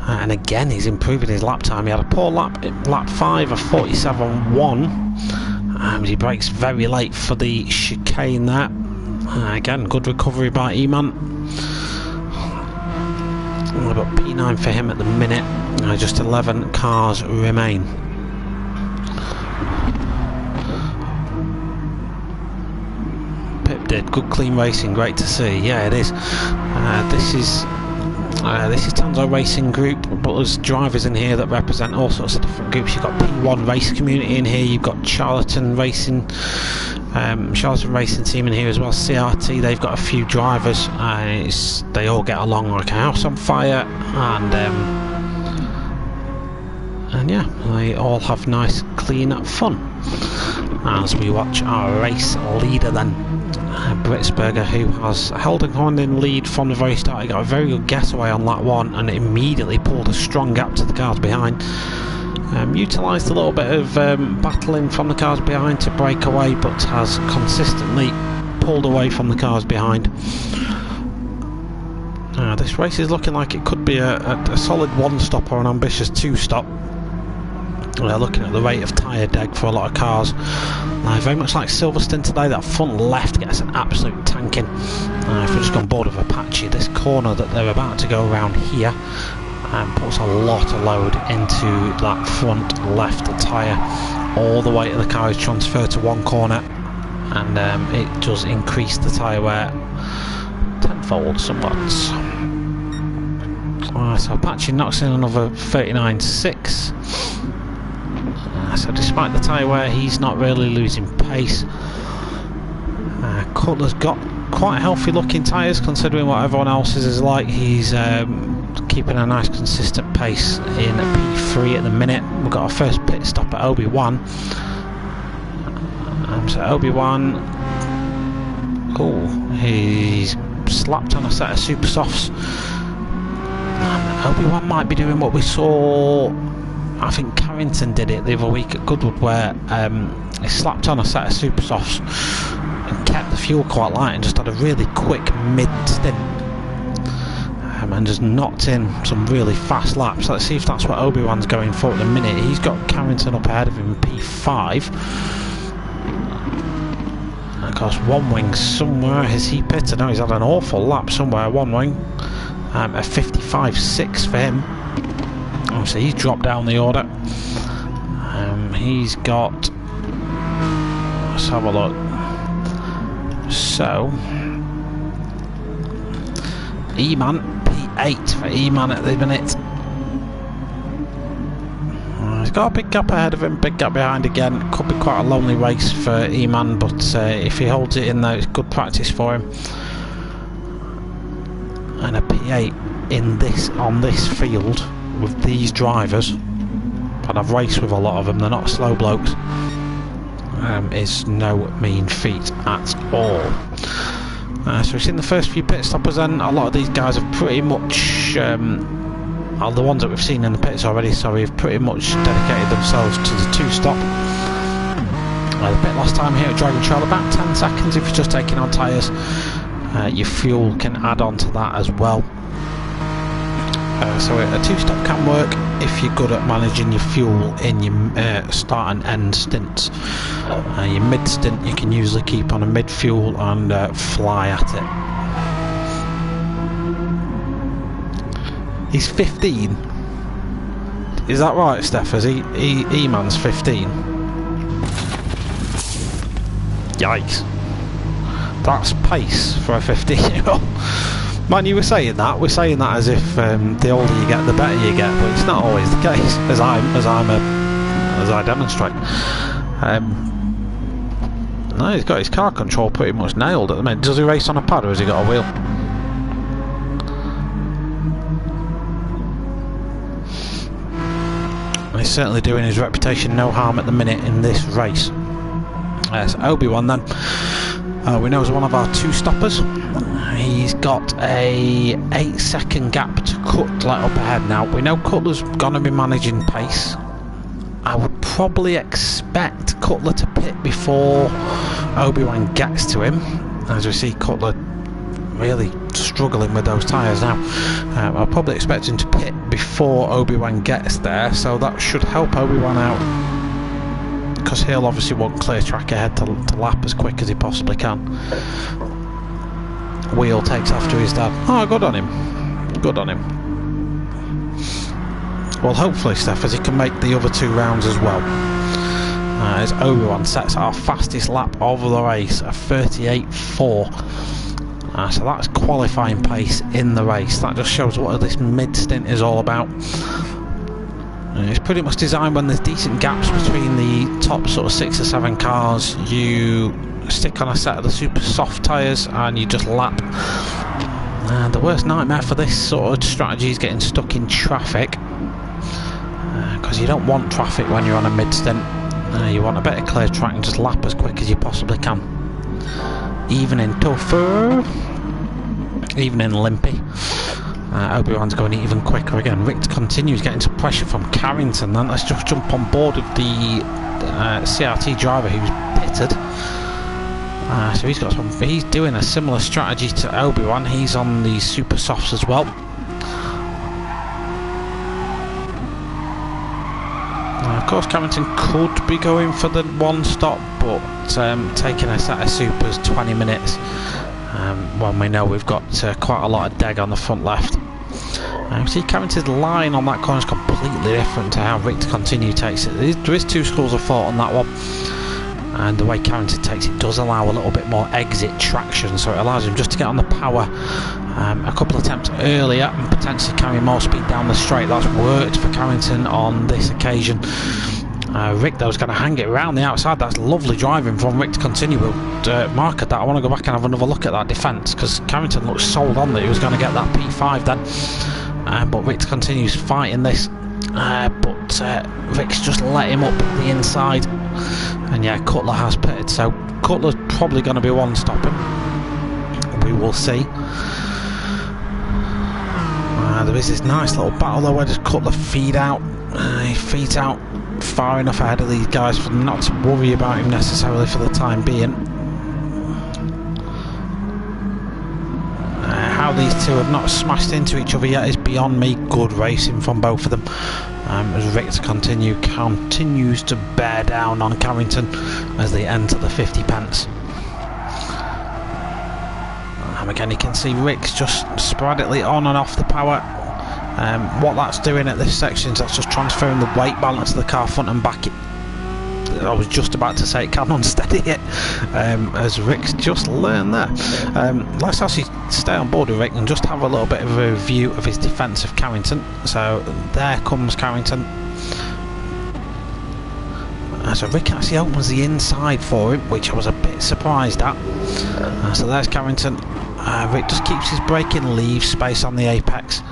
Speaker 1: And again, he's improving his lap time. He had a poor lap 5 of 47.1. He brakes very late for the chicane there. Again, good recovery by E-Man. We've got P9 for him at the minute. Just 11 cars remain. Did good clean racing, great to see. Yeah, it is. This is Tanzo Racing Group, but there's drivers in here that represent all sorts of different groups. You've got P1 Race Community in here. You've got Charlton Racing Team in here as well. CRT. They've got a few drivers. They all get along like a house on fire, and yeah, they all have nice, clean fun. As we watch our race leader then, Britsberger, who has held a ground in lead from the very start. He got a very good getaway on lap 1 and immediately pulled a strong gap to the cars behind. Utilised a little bit of battling from the cars behind to break away, but has consistently pulled away from the cars behind. This race is looking like it could be a solid 1-stop or an ambitious 2-stop. We're looking at the rate of tyre deg for a lot of cars. Very much like Silverstone today, that front left gets an absolute tanking. If we're just on board with Apache, this corner that they're about to go around here puts a lot of load into that front left tyre. All the weight of the car is transferred to one corner, and it does increase the tyre wear tenfold somewhat. So Apache knocks in another 39.6. So despite the tyre wear, he's not really losing pace. Cutler's got quite healthy looking tyres considering what everyone else's is like. He's keeping a nice consistent pace in P3 at the minute. We've got our first pit stop at Obi-Wan. So Obi-Wan, he's slapped on a set of super softs. Obi-Wan might be doing what we saw, I think Carrington did it the other week at Goodwood, where he slapped on a set of super softs and kept the fuel quite light and just had a really quick mid-stint and just knocked in some really fast laps. Let's see if that's what Obi-Wan's going for at the minute. He's got Carrington up ahead of him in P5. And of course, One Wing somewhere. Has he pitted? No, he's had an awful lap somewhere, One Wing. A 55.6 for him. So he's dropped down the order. He's got, let's have a look. So E-Man, P8 for E-Man at the minute. He's got a big gap ahead of him, big gap behind again. Could be quite a lonely race for E-Man, but if he holds it in there, it's good practice for him. And a P8 on this field with these drivers, and I've raced with a lot of them, they're not slow blokes, is no mean feat at all. So we've seen the first few pit stoppers then. A lot of these guys have pretty much, the ones that we've seen in the pits already, sorry, have pretty much dedicated themselves to the two-stop. The pit last time here at Dragon Trail, about 10 seconds if you're just taking on tyres. Your fuel can add on to that as well. So a two-stop can work if you're good at managing your fuel in your start and end stints. Your mid-stint you can usually keep on a mid-fuel and fly at it. He's 15. Is that right, Steph? Is E-Man's 15? Yikes. That's pace for a 15-year-old. Man, you were saying that. We're saying that as if the older you get, the better you get, but it's not always the case, as I demonstrate. No, he's got his car control pretty much nailed at the minute. Does he race on a pad or has he got a wheel? He's certainly doing his reputation no harm at the minute in this race. So Obi-Wan then. We know as one of our two stoppers. He's got a 8-second gap to Cutler up ahead now. We know Cutler's going to be managing pace. I would probably expect Cutler to pit before Obi-Wan gets to him, as we see Cutler really struggling with those tyres now. I'll probably expect him to pit before Obi-Wan gets there, so that should help Obi-Wan out, because he'll obviously want clear track ahead to lap as quick as he possibly can. Wheel takes after his dad. Oh, good on him. Good on him. Well, hopefully, Steph, as he can make the other two rounds as well. As Obi-Wan sets our fastest lap of the race, a 38.4. So that's qualifying pace in the race. That just shows what this mid-stint is all about. It's pretty much designed when there's decent gaps between the top sort of 6 or 7 cars. You stick on a set of the super soft tyres and you just lap. The worst nightmare for this sort of strategy is getting stuck in traffic, because you don't want traffic when you're on a mid-stint. You want a bit of clear track and just lap as quick as you possibly can. Even in tougher, even in limpy. Obi-Wan's going even quicker again. Rick continues getting some pressure from Carrington. Then let's just jump on board with the CRT driver who's pitted. So he's doing a similar strategy to Obi-Wan. He's on the super softs as well. Of course, Carrington could be going for the one stop, but taking a set of supers 20 minutes when we know we've got quite a lot of deg on the front left. See, Carrington's line on that corner is completely different to how Rick Continue takes it. There is two schools of thought on that one, and the way Carrington takes it does allow a little bit more exit traction, so it allows him just to get on the power a couple of attempts earlier and potentially carry more speed down the straight. That's worked for Carrington on this occasion. Rick though is going to hang it around the outside. That's lovely driving from Rick to Continue. We'll mark at that. I want to go back and have another look at that defence, because Carrington looks sold on that he was going to get that P5 then. But Rick continues fighting this, but Rick's just let him up the inside, and yeah, Cutler has pitted, so Cutler's probably going to be one stopping. We will see. There is this nice little battle though, where does Cutler feed out? He feeds out far enough ahead of these guys for them not to worry about him necessarily for the time being. How these two have not smashed into each other yet is beyond me. Good racing from both of them, as Rick continues to bear down on Carrington as they enter the 50 pence. Again, you can see Rick's just sporadically on and off the power. What that's doing at this section is that's just transferring the weight balance of the car front and back. I was just about to say it can unsteady it, as Rick's just learned there. Let's actually stay on board with Rick and just have a little bit of a review of his defence of Carrington. So there comes Carrington. So Rick actually opens the inside for him, which I was a bit surprised at. So there's Carrington. Rick just keeps his braking, leaves space on the apex,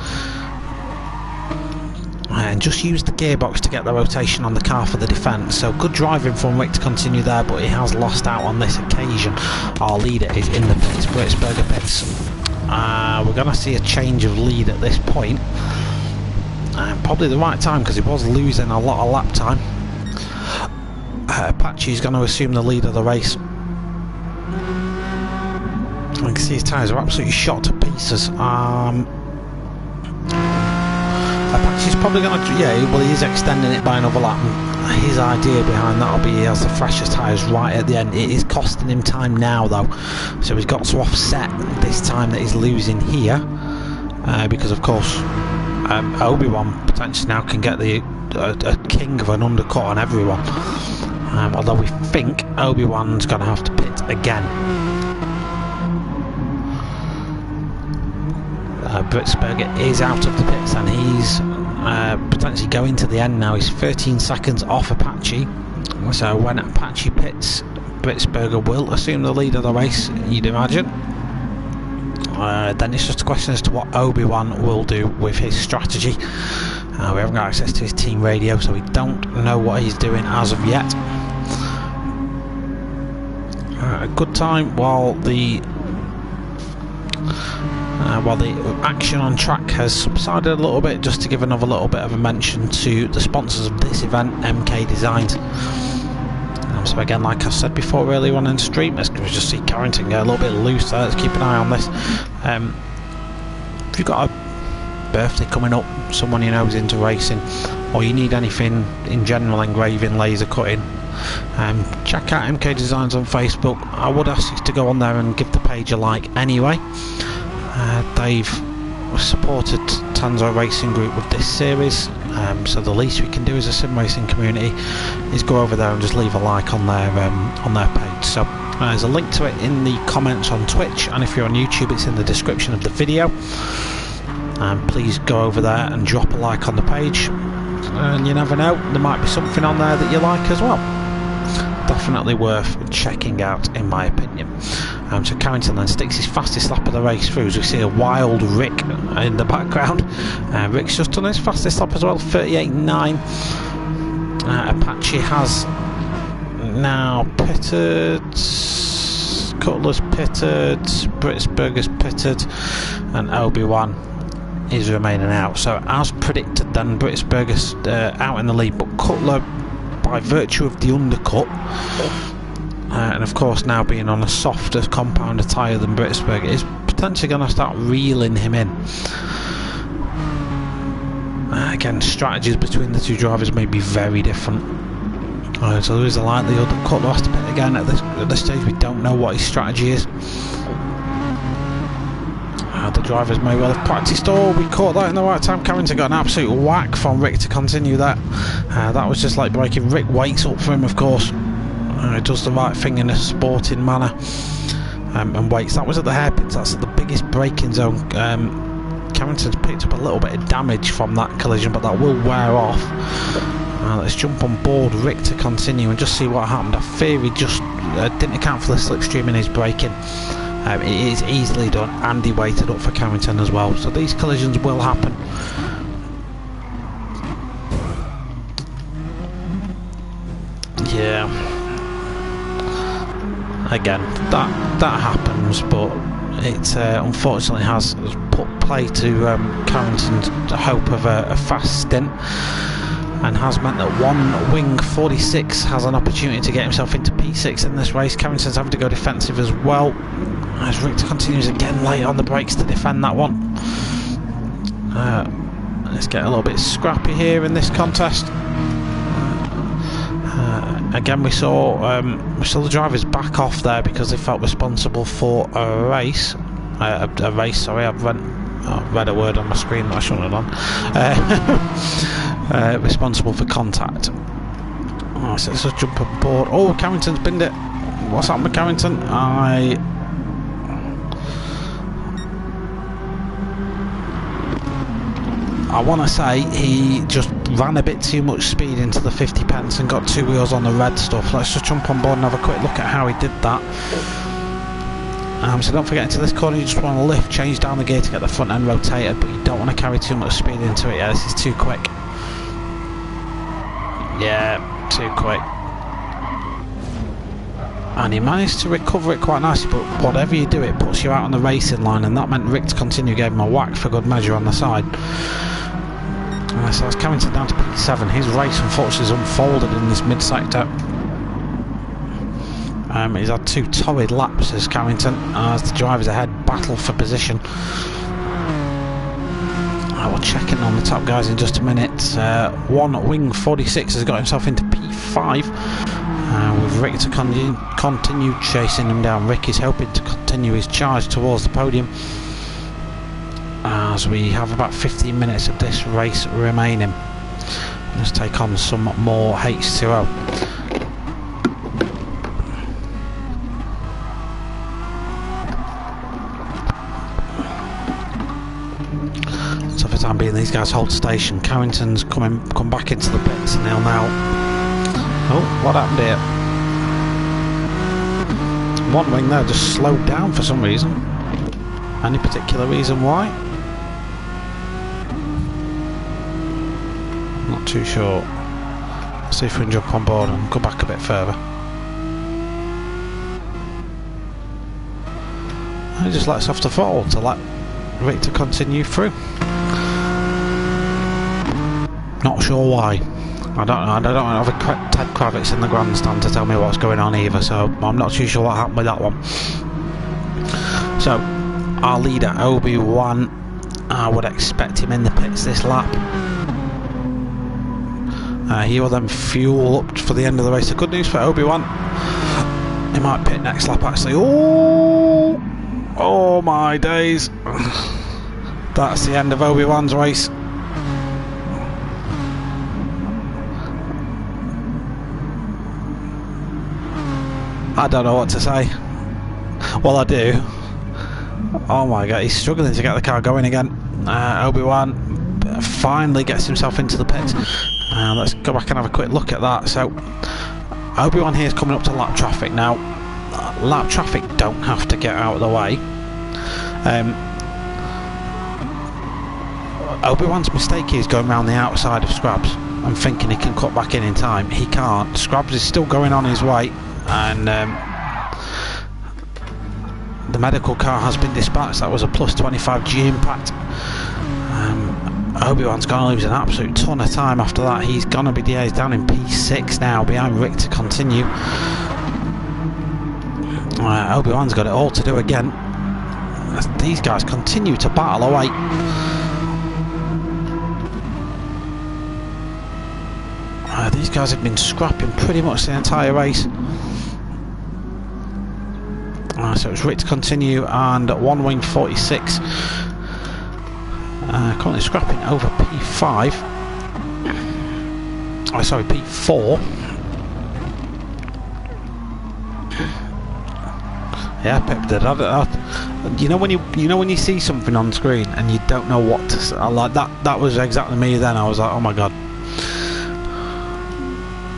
Speaker 1: and just used the gearbox to get the rotation on the car for the defence. So good driving from Rick to continue there, but he has lost out on this occasion. Our leader is in the pits, Britzberger pits. We're going to see a change of lead at this point. Probably the right time, because he was losing a lot of lap time. Apache's going to assume the lead of the race. I can see his tyres are absolutely shot to pieces. Apache's probably going to, well, he is extending it by another lap. His idea behind that will be he has the freshest tyres right at the end. It is costing him time now though, so he's got to offset this time that he's losing here, because of course Obi-Wan potentially now can get a king of an undercut on everyone, although we think Obi-Wan's going to have to pit again. Britzberger is out of the pits and he's potentially going to the end now. He's 13 seconds off Apache, so when Apache pits, Britzberger will assume the lead of the race, you'd imagine. Then it's just a question as to what Obi-Wan will do with his strategy. We haven't got access to his team radio, so we don't know what he's doing as of yet. A good time while the action on track has subsided a little bit, just to give another little bit of a mention to the sponsors of this event, MK Designs. So again, like I said before earlier on in the stream, let's just see Carrington get a little bit loose there. Let's keep an eye on this. If you've got a birthday coming up, someone you know is into racing, or you need anything in general, engraving, laser cutting, check out MK Designs on Facebook. I would ask you to go on there and give the page a like anyway. They've supported Tanzo Racing Group with this series, so the least we can do as a sim racing community is go over there and just leave a like on their page. So there's a link to it in the comments on Twitch, and if you're on YouTube it's in the description of the video. Please go over there and drop a like on the page, and you never know, there might be something on there that you like as well. Definitely worth checking out in my opinion. So Carrington then sticks his fastest lap of the race through, as we see a wild Rick in the background. Rick's just done his fastest lap as well, 38.9. Apache has now pitted, Cutler's pitted, Britzberger's pitted, and Obi-Wan is remaining out. So as predicted then, Britzberger's out in the lead, but Cutler, by virtue of the undercut, and of course now being on a softer compounder tyre than Britzberger, is potentially going to start reeling him in. Again, strategies between the two drivers may be very different, so there is a likelihood that Cutler has to pit again at this stage. We don't know what his strategy is. The drivers may well have practiced. Oh, we caught that in the right time. Carrington got an absolute whack from Rick to continue that. That was just like breaking. Rick waits up for him, of course. Does the right thing in a sporting manner, and waits. That was at the hairpins. That's at the biggest braking zone. Carrington's picked up a little bit of damage from that collision, but that will wear off. Let's jump on board Rick to continue and just see what happened. I fear he just didn't account for the slipstream in his braking. It is easily done, and he waited up for Carrington as well, so these collisions will happen. Yeah, again, that happens, but it unfortunately has put play to Carrington's hope of a fast stint, and has meant that one wing 46 has an opportunity to get himself into P6 in this race. Carrington's having to go defensive as well, as Rick continues again late on the brakes to defend that one. Let's get a little bit scrappy here in this contest. Again, we saw the drivers back off there because they felt responsible for a race. Sorry, I've read a word on my screen that I shouldn't have done. Responsible for contact. So let's just jump on board. Oh, Carrington's binned it. What's happened with Carrington? I want to say he just ran a bit too much speed into the 50 pence and got 2 wheels on the red stuff. Let's just jump on board and have a quick look at how he did that. So don't forget, into this corner you just want to lift, change down the gear to get the front end rotated, but you don't want to carry too much speed into it. Yeah, this is too quick. Yeah, too quick. And he managed to recover it quite nicely, but whatever you do, it puts you out on the racing line, and that meant Rick to continue gave him a whack for good measure on the side. So that's Carrington down to P7. His race unfortunately is unfolded in this mid-sector. He's had 2 torrid laps as Carrington, as the drivers ahead battle for position. We'll check in on the top guys in just a minute. One Wing 46 has got himself into P5. With Rick to continue chasing him down. Rick is hoping to continue his charge towards the podium, as we have about 15 minutes of this race remaining. Let's take on some more H2O. So for the time being, these guys hold station. Carrington's come back into the pits, and he'll now... Oh, what happened here? One Wing there just slowed down for some reason. Any particular reason why? Not too sure. Let's see if we can jump on board and go back a bit further. And he just lets off the throttle to let Rick to continue through. Not sure why. I don't have a Ted Kravitz in the grandstand to tell me what's going on either, so I'm not too sure what happened with that one. So, our leader, Obi-Wan, I would expect him in the pits this lap. He will then fuel up for the end of the race. The good news for Obi-Wan, he might pit next lap actually. Oh my days. That's the end of Obi-Wan's race. I don't know what to say. Well, I do. Oh my god, he's struggling to get the car going again. Obi-Wan finally gets himself into the pits. Let's go back and have a quick look at that. So, Obi-Wan here is coming up to lap traffic now. Lap traffic don't have to get out of the way. Obi-Wan's mistake here is going around the outside of Scrabs and thinking he can cut back in time. He can't. Scrabs is still going on his way, and the medical car has been dispatched. That was a plus 25 G impact. Obi-Wan's going to lose an absolute ton of time after that. He's going to be he's down in P6 now, behind Rick to continue. Obi-Wan's got it all to do again. These guys continue to battle away. These guys have been scrapping pretty much the entire race. So it's Rick to continue, and One Wing 46 currently scrapping over P5. Oh, sorry, P4. Yeah, Pip did. You know when you see something on screen and you don't know what to say, like that. That was exactly me then. I was like, oh my god.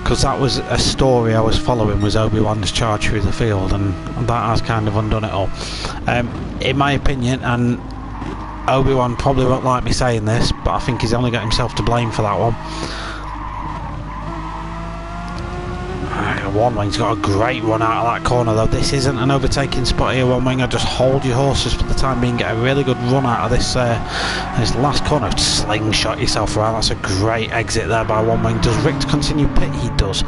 Speaker 1: Because that was a story I was following, was Obi-Wan's charge through the field, and that has kind of undone it all. In my opinion, and Obi-Wan probably won't like me saying this, but I think he's only got himself to blame for that one. One Wing's got a great run out of that corner though. This isn't an overtaking spot here, One Wing. Just hold your horses for the time being, get a really good run out of this last corner. Slingshot yourself around. That's a great exit there by One Wing. Does Rick continue pit? He does.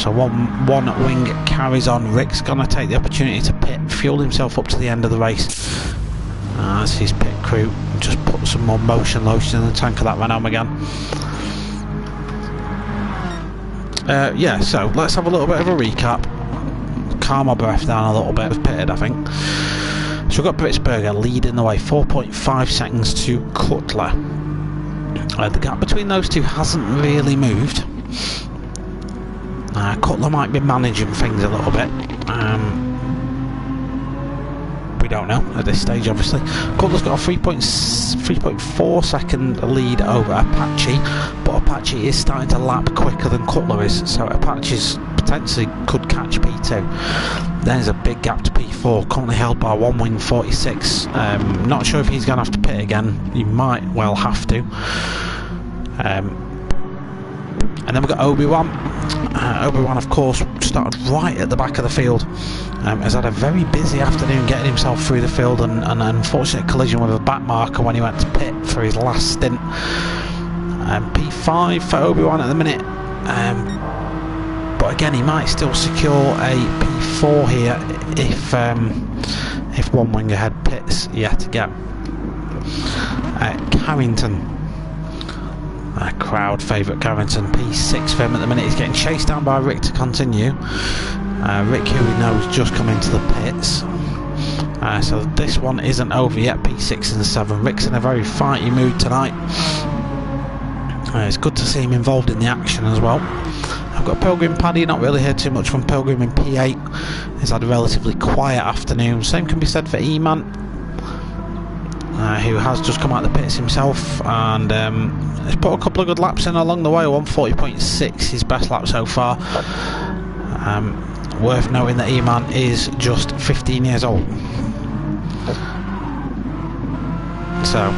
Speaker 1: So one Wing carries on. Rick's going to take the opportunity to pit, fuel himself up to the end of the race. That's his pit crew. Just put some more motion lotion in the tank of that Renault Megane. Yeah, so let's have a little bit of a recap. Calm my breath down a little bit. It was pitted, I think. So we've got Britsberger leading the way, 4.5 seconds to Cutler. The gap between those two hasn't really moved. Cutler might be managing things a little bit. We don't know at this stage, obviously. Cutler's got a 3.4 second lead over Apache, but Apache is starting to lap quicker than Cutler is, so Apache's potentially could catch P2. There's a big gap to P4, currently held by 1 win 46. Not sure if he's going to have to pit again. He might well have to. And then we've got Obi-Wan. Obi-Wan, of course, started right at the back of the field. Has had a very busy afternoon getting himself through the field, and an unfortunate collision with a back marker when he went to pit for his last stint. P5 for Obi-Wan at the minute. But again, he might still secure a P4 here if one wing ahead pits yet again. Carrington. Crowd favourite Carrington, P6 for him at the minute. He's getting chased down by Rick to continue. Rick, who we know has just come into the pits. So this one isn't over yet, P6 and 7. Rick's in a very fighty mood tonight. It's good to see him involved in the action as well. I've got Pilgrim Paddy, not really heard too much from Pilgrim in P8. He's had a relatively quiet afternoon. Same can be said for E-Man, who has just come out of the pits himself, and he's put a couple of good laps in along the way. 140.6, his best lap so far. Worth noting that E-Man is just 15 years old. So,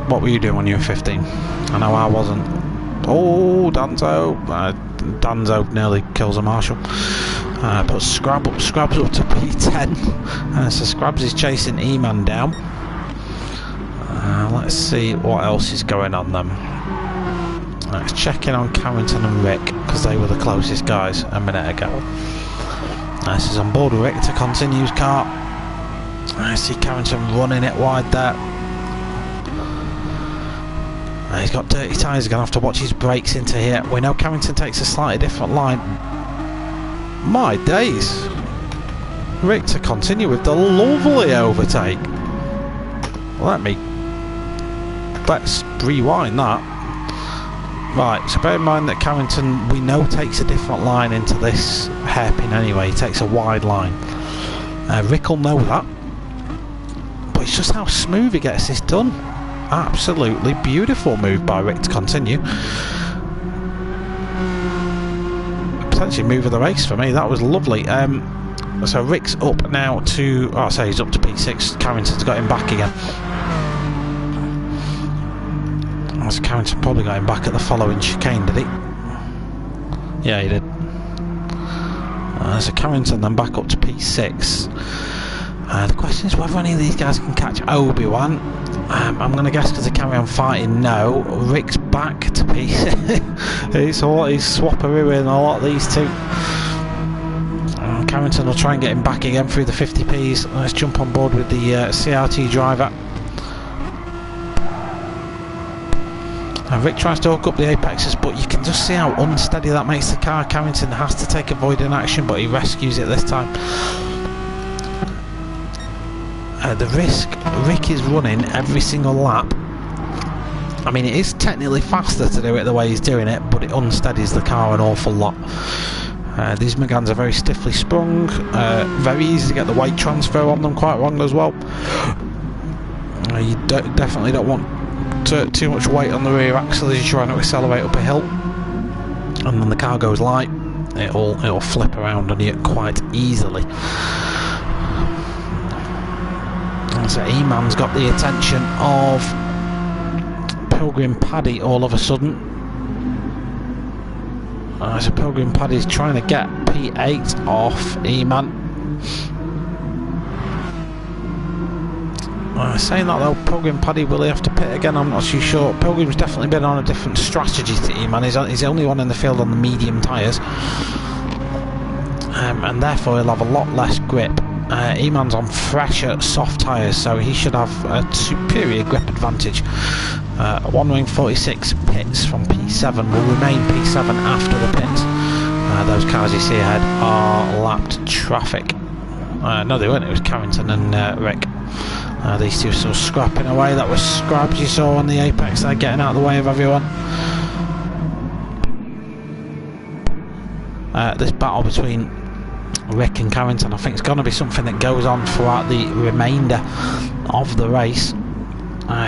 Speaker 1: what were you doing when you were 15? I know I wasn't. Oh, Danzo. Danzo nearly kills a marshal. But Scrabs up to P10. So Scrabs is chasing E-Man down. Let's see what else is going on then. Let's check in on Carrington and Rick, because they were the closest guys a minute ago. This is on board with Rick to continue his car. I see Carrington running it wide there. He's got dirty tyres, he's going to have to watch his brakes into here. We know Carrington takes a slightly different line. My days! Rick to continue with the lovely overtake. Let's rewind that. Right, so bear in mind that Carrington, we know, takes a different line into this hairpin anyway. He takes a wide line. Rick will know that. But it's just how smooth he gets this done. Absolutely beautiful move by Rick to continue. Potentially move of the race for me. That was lovely. So Rick's up now to... Oh, so he's up to P6. Carrington's got him back again. So Carrington probably got him back at the following chicane, did he? Yeah, he did. So Carrington then back up to P6. The question is whether any of these guys can catch Obi-Wan. I'm going to guess because they carry on fighting, no. Rick's back to P6. He's swapperooing a lot of these two. Carrington will try and get him back again through the 50Ps. Let's jump on board with the CRT driver. Rick tries to hook up the apexes, but you can just see how unsteady that makes the car. Carrington has to take avoiding action, but he rescues it this time. The risk Rick is running every single lap. I mean, it is technically faster to do it the way he's doing it, but it unsteadies the car an awful lot. These Meganes are very stiffly sprung, very easy to get the weight transfer on them quite wrong as well. You definitely don't want too much weight on the rear axle as you're trying to accelerate up a hill, and then the car goes light, it'll flip around on you quite easily. And so E-Man's got the attention of Pilgrim Paddy all of a sudden. So Pilgrim Paddy's trying to get P8 off E-Man. Saying that though, Pilgrim Paddy, will he have to pit again? I'm not too sure. Pilgrim's definitely been on a different strategy to E-Man. He's the only one in the field on the medium tyres, and therefore he'll have a lot less grip. E-Man's on fresher soft tyres, so he should have a superior grip advantage. 1 wing 46 pits from P7 will remain P7 after the pits. Those cars you see ahead are lapped traffic. No, they weren't. It was Carrington and Rick. These two still scrapping away. That was Scrabs you saw on the apex. They're getting out of the way of everyone. This battle between Rick and Carrington. I think it's going to be something that goes on throughout the remainder of the race.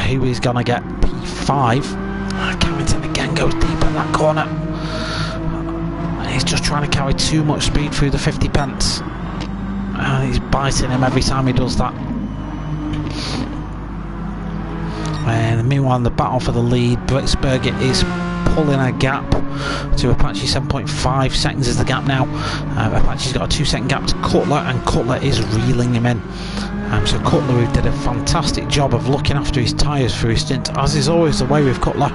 Speaker 1: Who is going to get P5? Carrington again goes deep in that corner. He's just trying to carry too much speed through the 50 pence. And he's biting him every time he does that. And meanwhile, in the battle for the lead, Britsberger is pulling a gap to Apache. 7.5 seconds is the gap now. Apache's got a 2-second gap to Cutler, and Cutler is reeling him in. So Cutler, who did a fantastic job of looking after his tyres through his stint, as is always the way with Cutler,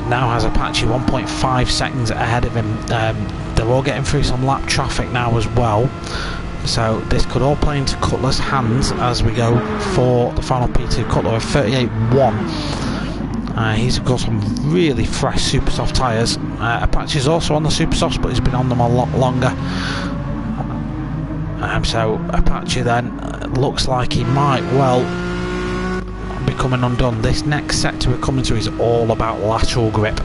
Speaker 1: now has Apache 1.5 seconds ahead of him. They're all getting through some lap traffic now as well. So this could all play into Cutler's hands as we go for the final P2. Cutler with 38.1. He's got some really fresh super soft tyres. Apache's also on the super softs, but he's been on them a lot longer. So Apache then looks like he might well be coming undone. This next sector we're coming to is all about lateral grip.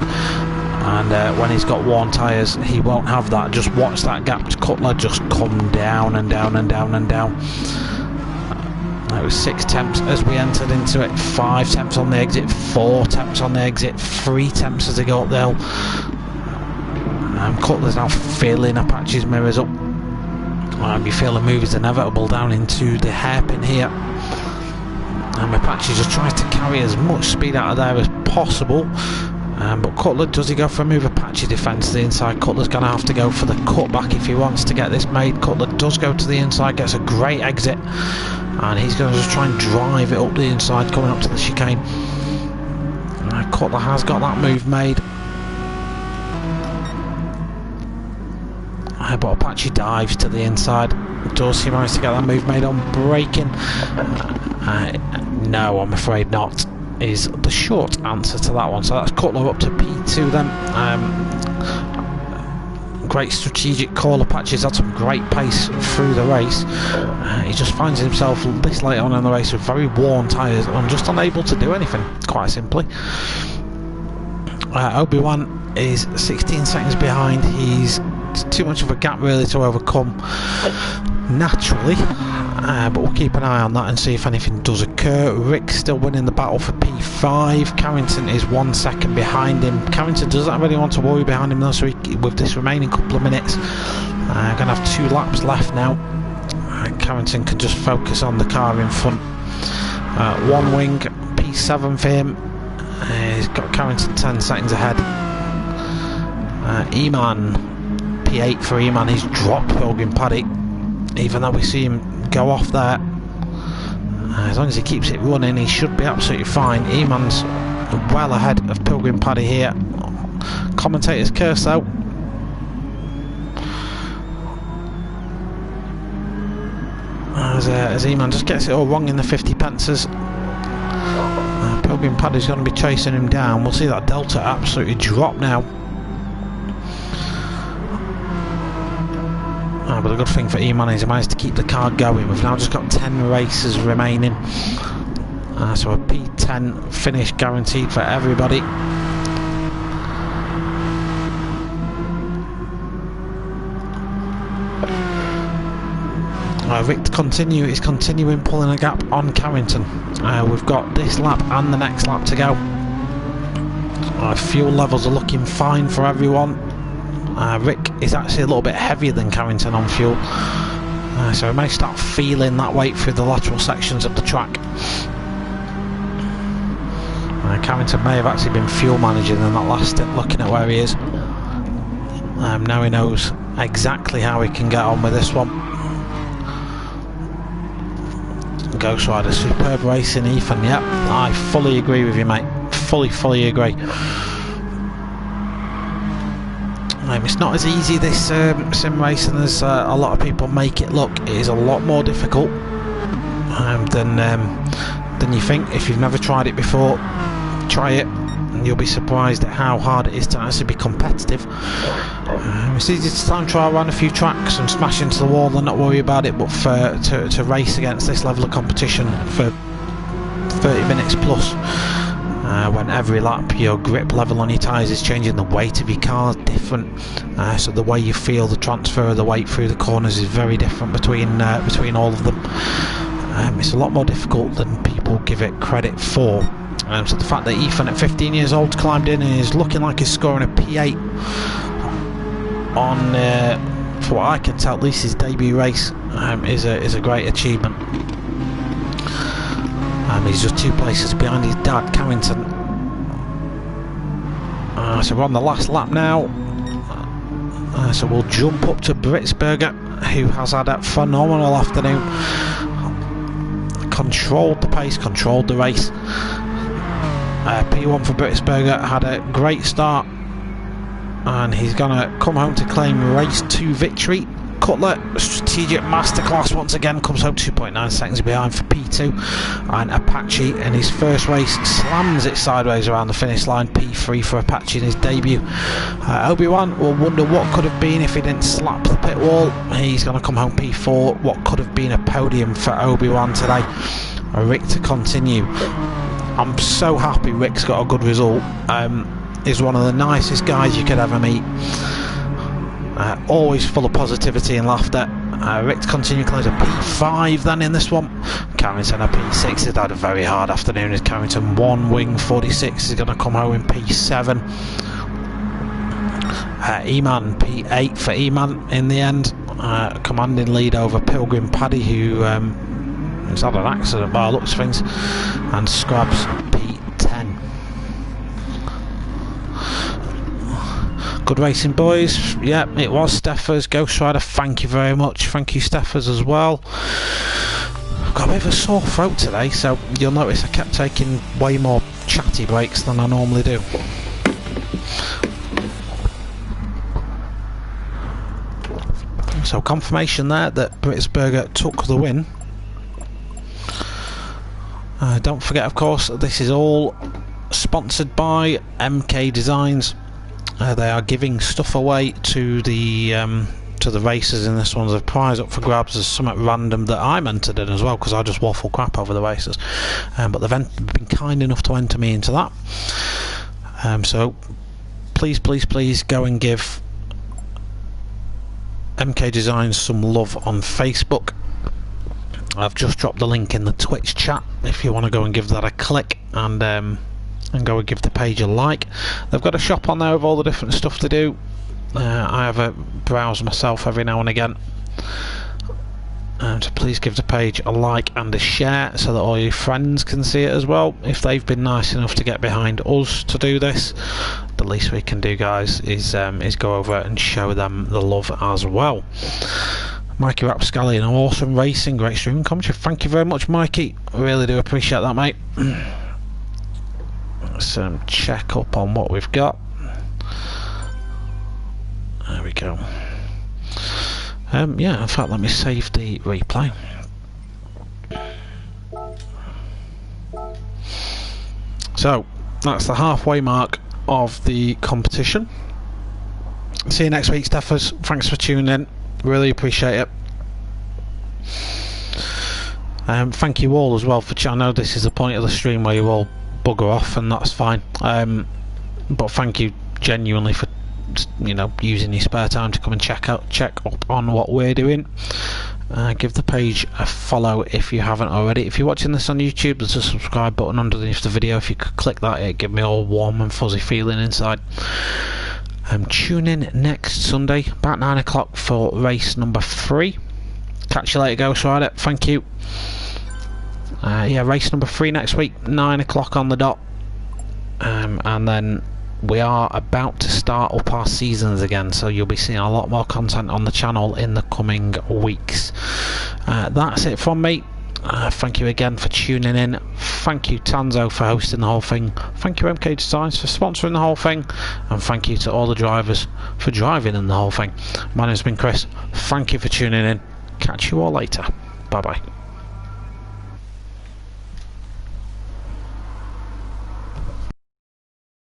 Speaker 1: And when he's got worn tyres, he won't have that. Just watch that gap to Cutler just come down and down and down and down. It was 6 temps as we entered into it, 5 temps on the exit, 4 temps on the exit, 3 temps as they go up the hill. Cutler's now filling Apache's mirrors up. You feel the move is inevitable down into the hairpin here. Apache just tries to carry as much speed out of there as possible. But Cutler, does he go for a move? Apache defends to the inside. Cutler's going to have to go for the cutback if he wants to get this made. Cutler does go to the inside, gets a great exit, and he's going to just try and drive it up the inside coming up to the chicane. Cutler has got that move made, but Apache dives to the inside. Does he manage to get that move made on braking? No, I'm afraid not, is the short answer to that one. So that's Cutler up to P2 then. Great strategic call. Apache's had some great pace through the race. He just finds himself this late on in the race with very worn tyres and just unable to do anything, quite simply. Obi-Wan is 16 seconds behind. He's too much of a gap really to overcome naturally, but we'll keep an eye on that and see if anything does occur. Rick's still winning the battle for P5. Carrington is 1 second behind him. Carrington doesn't really want to worry behind him though, so with this remaining couple of minutes, going to have 2 laps left now. Carrington can just focus on the car in front. One wing, P7 for him. He's got Carrington 10 seconds ahead. Eman, P8 for Eman. He's dropped Pilgrim Paddy, even though we see him go off there. As long as he keeps it running, he should be absolutely fine. Eman's well ahead of Pilgrim Paddy here. Commentator's curse though. As Eman just gets it all wrong in the 50 pences. Pilgrim Paddy's going to be chasing him down. We'll see that delta absolutely drop now. But the good thing for Eman is he managed to keep the car going. We've now just got 10 races remaining. So a P10 finish guaranteed for everybody. Rick is continuing pulling a gap on Carrington. We've got this lap and the next lap to go. Fuel levels are looking fine for everyone. Rick is actually a little bit heavier than Carrington on fuel, so we may start feeling that weight through the lateral sections of the track. Carrington may have actually been fuel managing in that last stint, looking at where he is. Now he knows exactly how he can get on with this one. Ghost Rider, superb racing, Ethan. Yep, I fully agree with you, mate. Fully agree. It's not as easy, this sim racing, as a lot of people make it look. It is a lot more difficult than you think. If you've never tried it before, try it and you'll be surprised at how hard it is to actually be competitive. It's easy to time trial around a few tracks and smash into the wall and not worry about it, but to race against this level of competition for 30 minutes plus, when every lap your grip level on your tyres is changing, the weight of your car is different, so the way you feel the transfer of the weight through the corners is very different between all of them. It's a lot more difficult than people give it credit for. So the fact that Ethan at 15 years old climbed in and is looking like he's scoring a P8 on, for what I can tell, at least his debut race, is a great achievement. He's just 2 places behind his dad, Carrington. So we're on the last lap now. So we'll jump up to Britsberger, who has had a phenomenal afternoon. Controlled the pace, controlled the race. P1 for Britsberger had a great start, and he's gonna come home to claim race 2 victory. Cutler, strategic masterclass once again, comes home 2.9 seconds behind for P2, and Apache in his first race slams it sideways around the finish line. P3 for Apache in his debut. Obi-Wan will wonder what could have been if he didn't slap the pit wall. He's going to come home P4. What could have been a podium for Obi-Wan today. Rick to continue. I'm so happy Rick's got a good result. He's one of the nicest guys you could ever meet. Always full of positivity and laughter. Rick to continue, claims a P5 then in this one. Carrington a P6. He's had a very hard afternoon as Carrington 1 wing 46 is going to come home in P7. Eman P8 for Eman in the end, commanding lead over Pilgrim Paddy, who has had an accident by the looks of things, and Scrabs P10. Good racing, boys. Yeah, it was Steffers. Ghost Rider, thank you very much. Thank you, Steffers, as well. I've got a bit of a sore throat today, so you'll notice I kept taking way more chatty breaks than I normally do. So confirmation there that Britsberger took the win. Don't forget, of course, this is all sponsored by MK Designs. They are giving stuff away to the racers in this one. There's a prize up for grabs. There's something random that I'm entered in as well, because I just waffle crap over the races, but they've been kind enough to enter me into that. So please go and give MK Designs some love on Facebook. I've just dropped the link in the Twitch chat if you want to go and give that a click, and go and give the page a like. They've got a shop on there with all the different stuff to do. I have a browse myself every now and again, so please give the page a like and a share so that all your friends can see it as well. If they've been nice enough to get behind us to do this, the least we can do, guys, is go over and show them the love as well. Mikey Rapscally, an awesome racing, great streaming commentary. Thank you very much, Mikey. I really do appreciate that, mate. Let's check up on what we've got. There we go. Yeah, in fact, let me save the replay. So that's the halfway mark of the competition. See you next week, Steffers. Thanks for tuning in. Really appreciate it. Thank you all as well for I know this is the point of the stream where you all bugger off, and that's fine, but thank you genuinely for, you know, using your spare time to come and check up on what we're doing. Give the page a follow if you haven't already. If you're watching this on YouTube, there's a subscribe button underneath the video. If you could click that, it'd give me all warm and fuzzy feeling inside. Tune in next Sunday about 9 o'clock for race number 3. Catch you later, Ghost Rider. Thank you. Yeah, race number 3 next week, 9 o'clock on the dot, and then we are about to start up our seasons again, so you'll be seeing a lot more content on the channel in the coming weeks. That's it from me. Thank you again for tuning in. Thank you, Tanzo, for hosting the whole thing. Thank you, MK Designs, for sponsoring the whole thing, and thank you to all the drivers for driving in the whole thing. My name's been Chris. Thank you for tuning in. Catch you all later. Bye bye.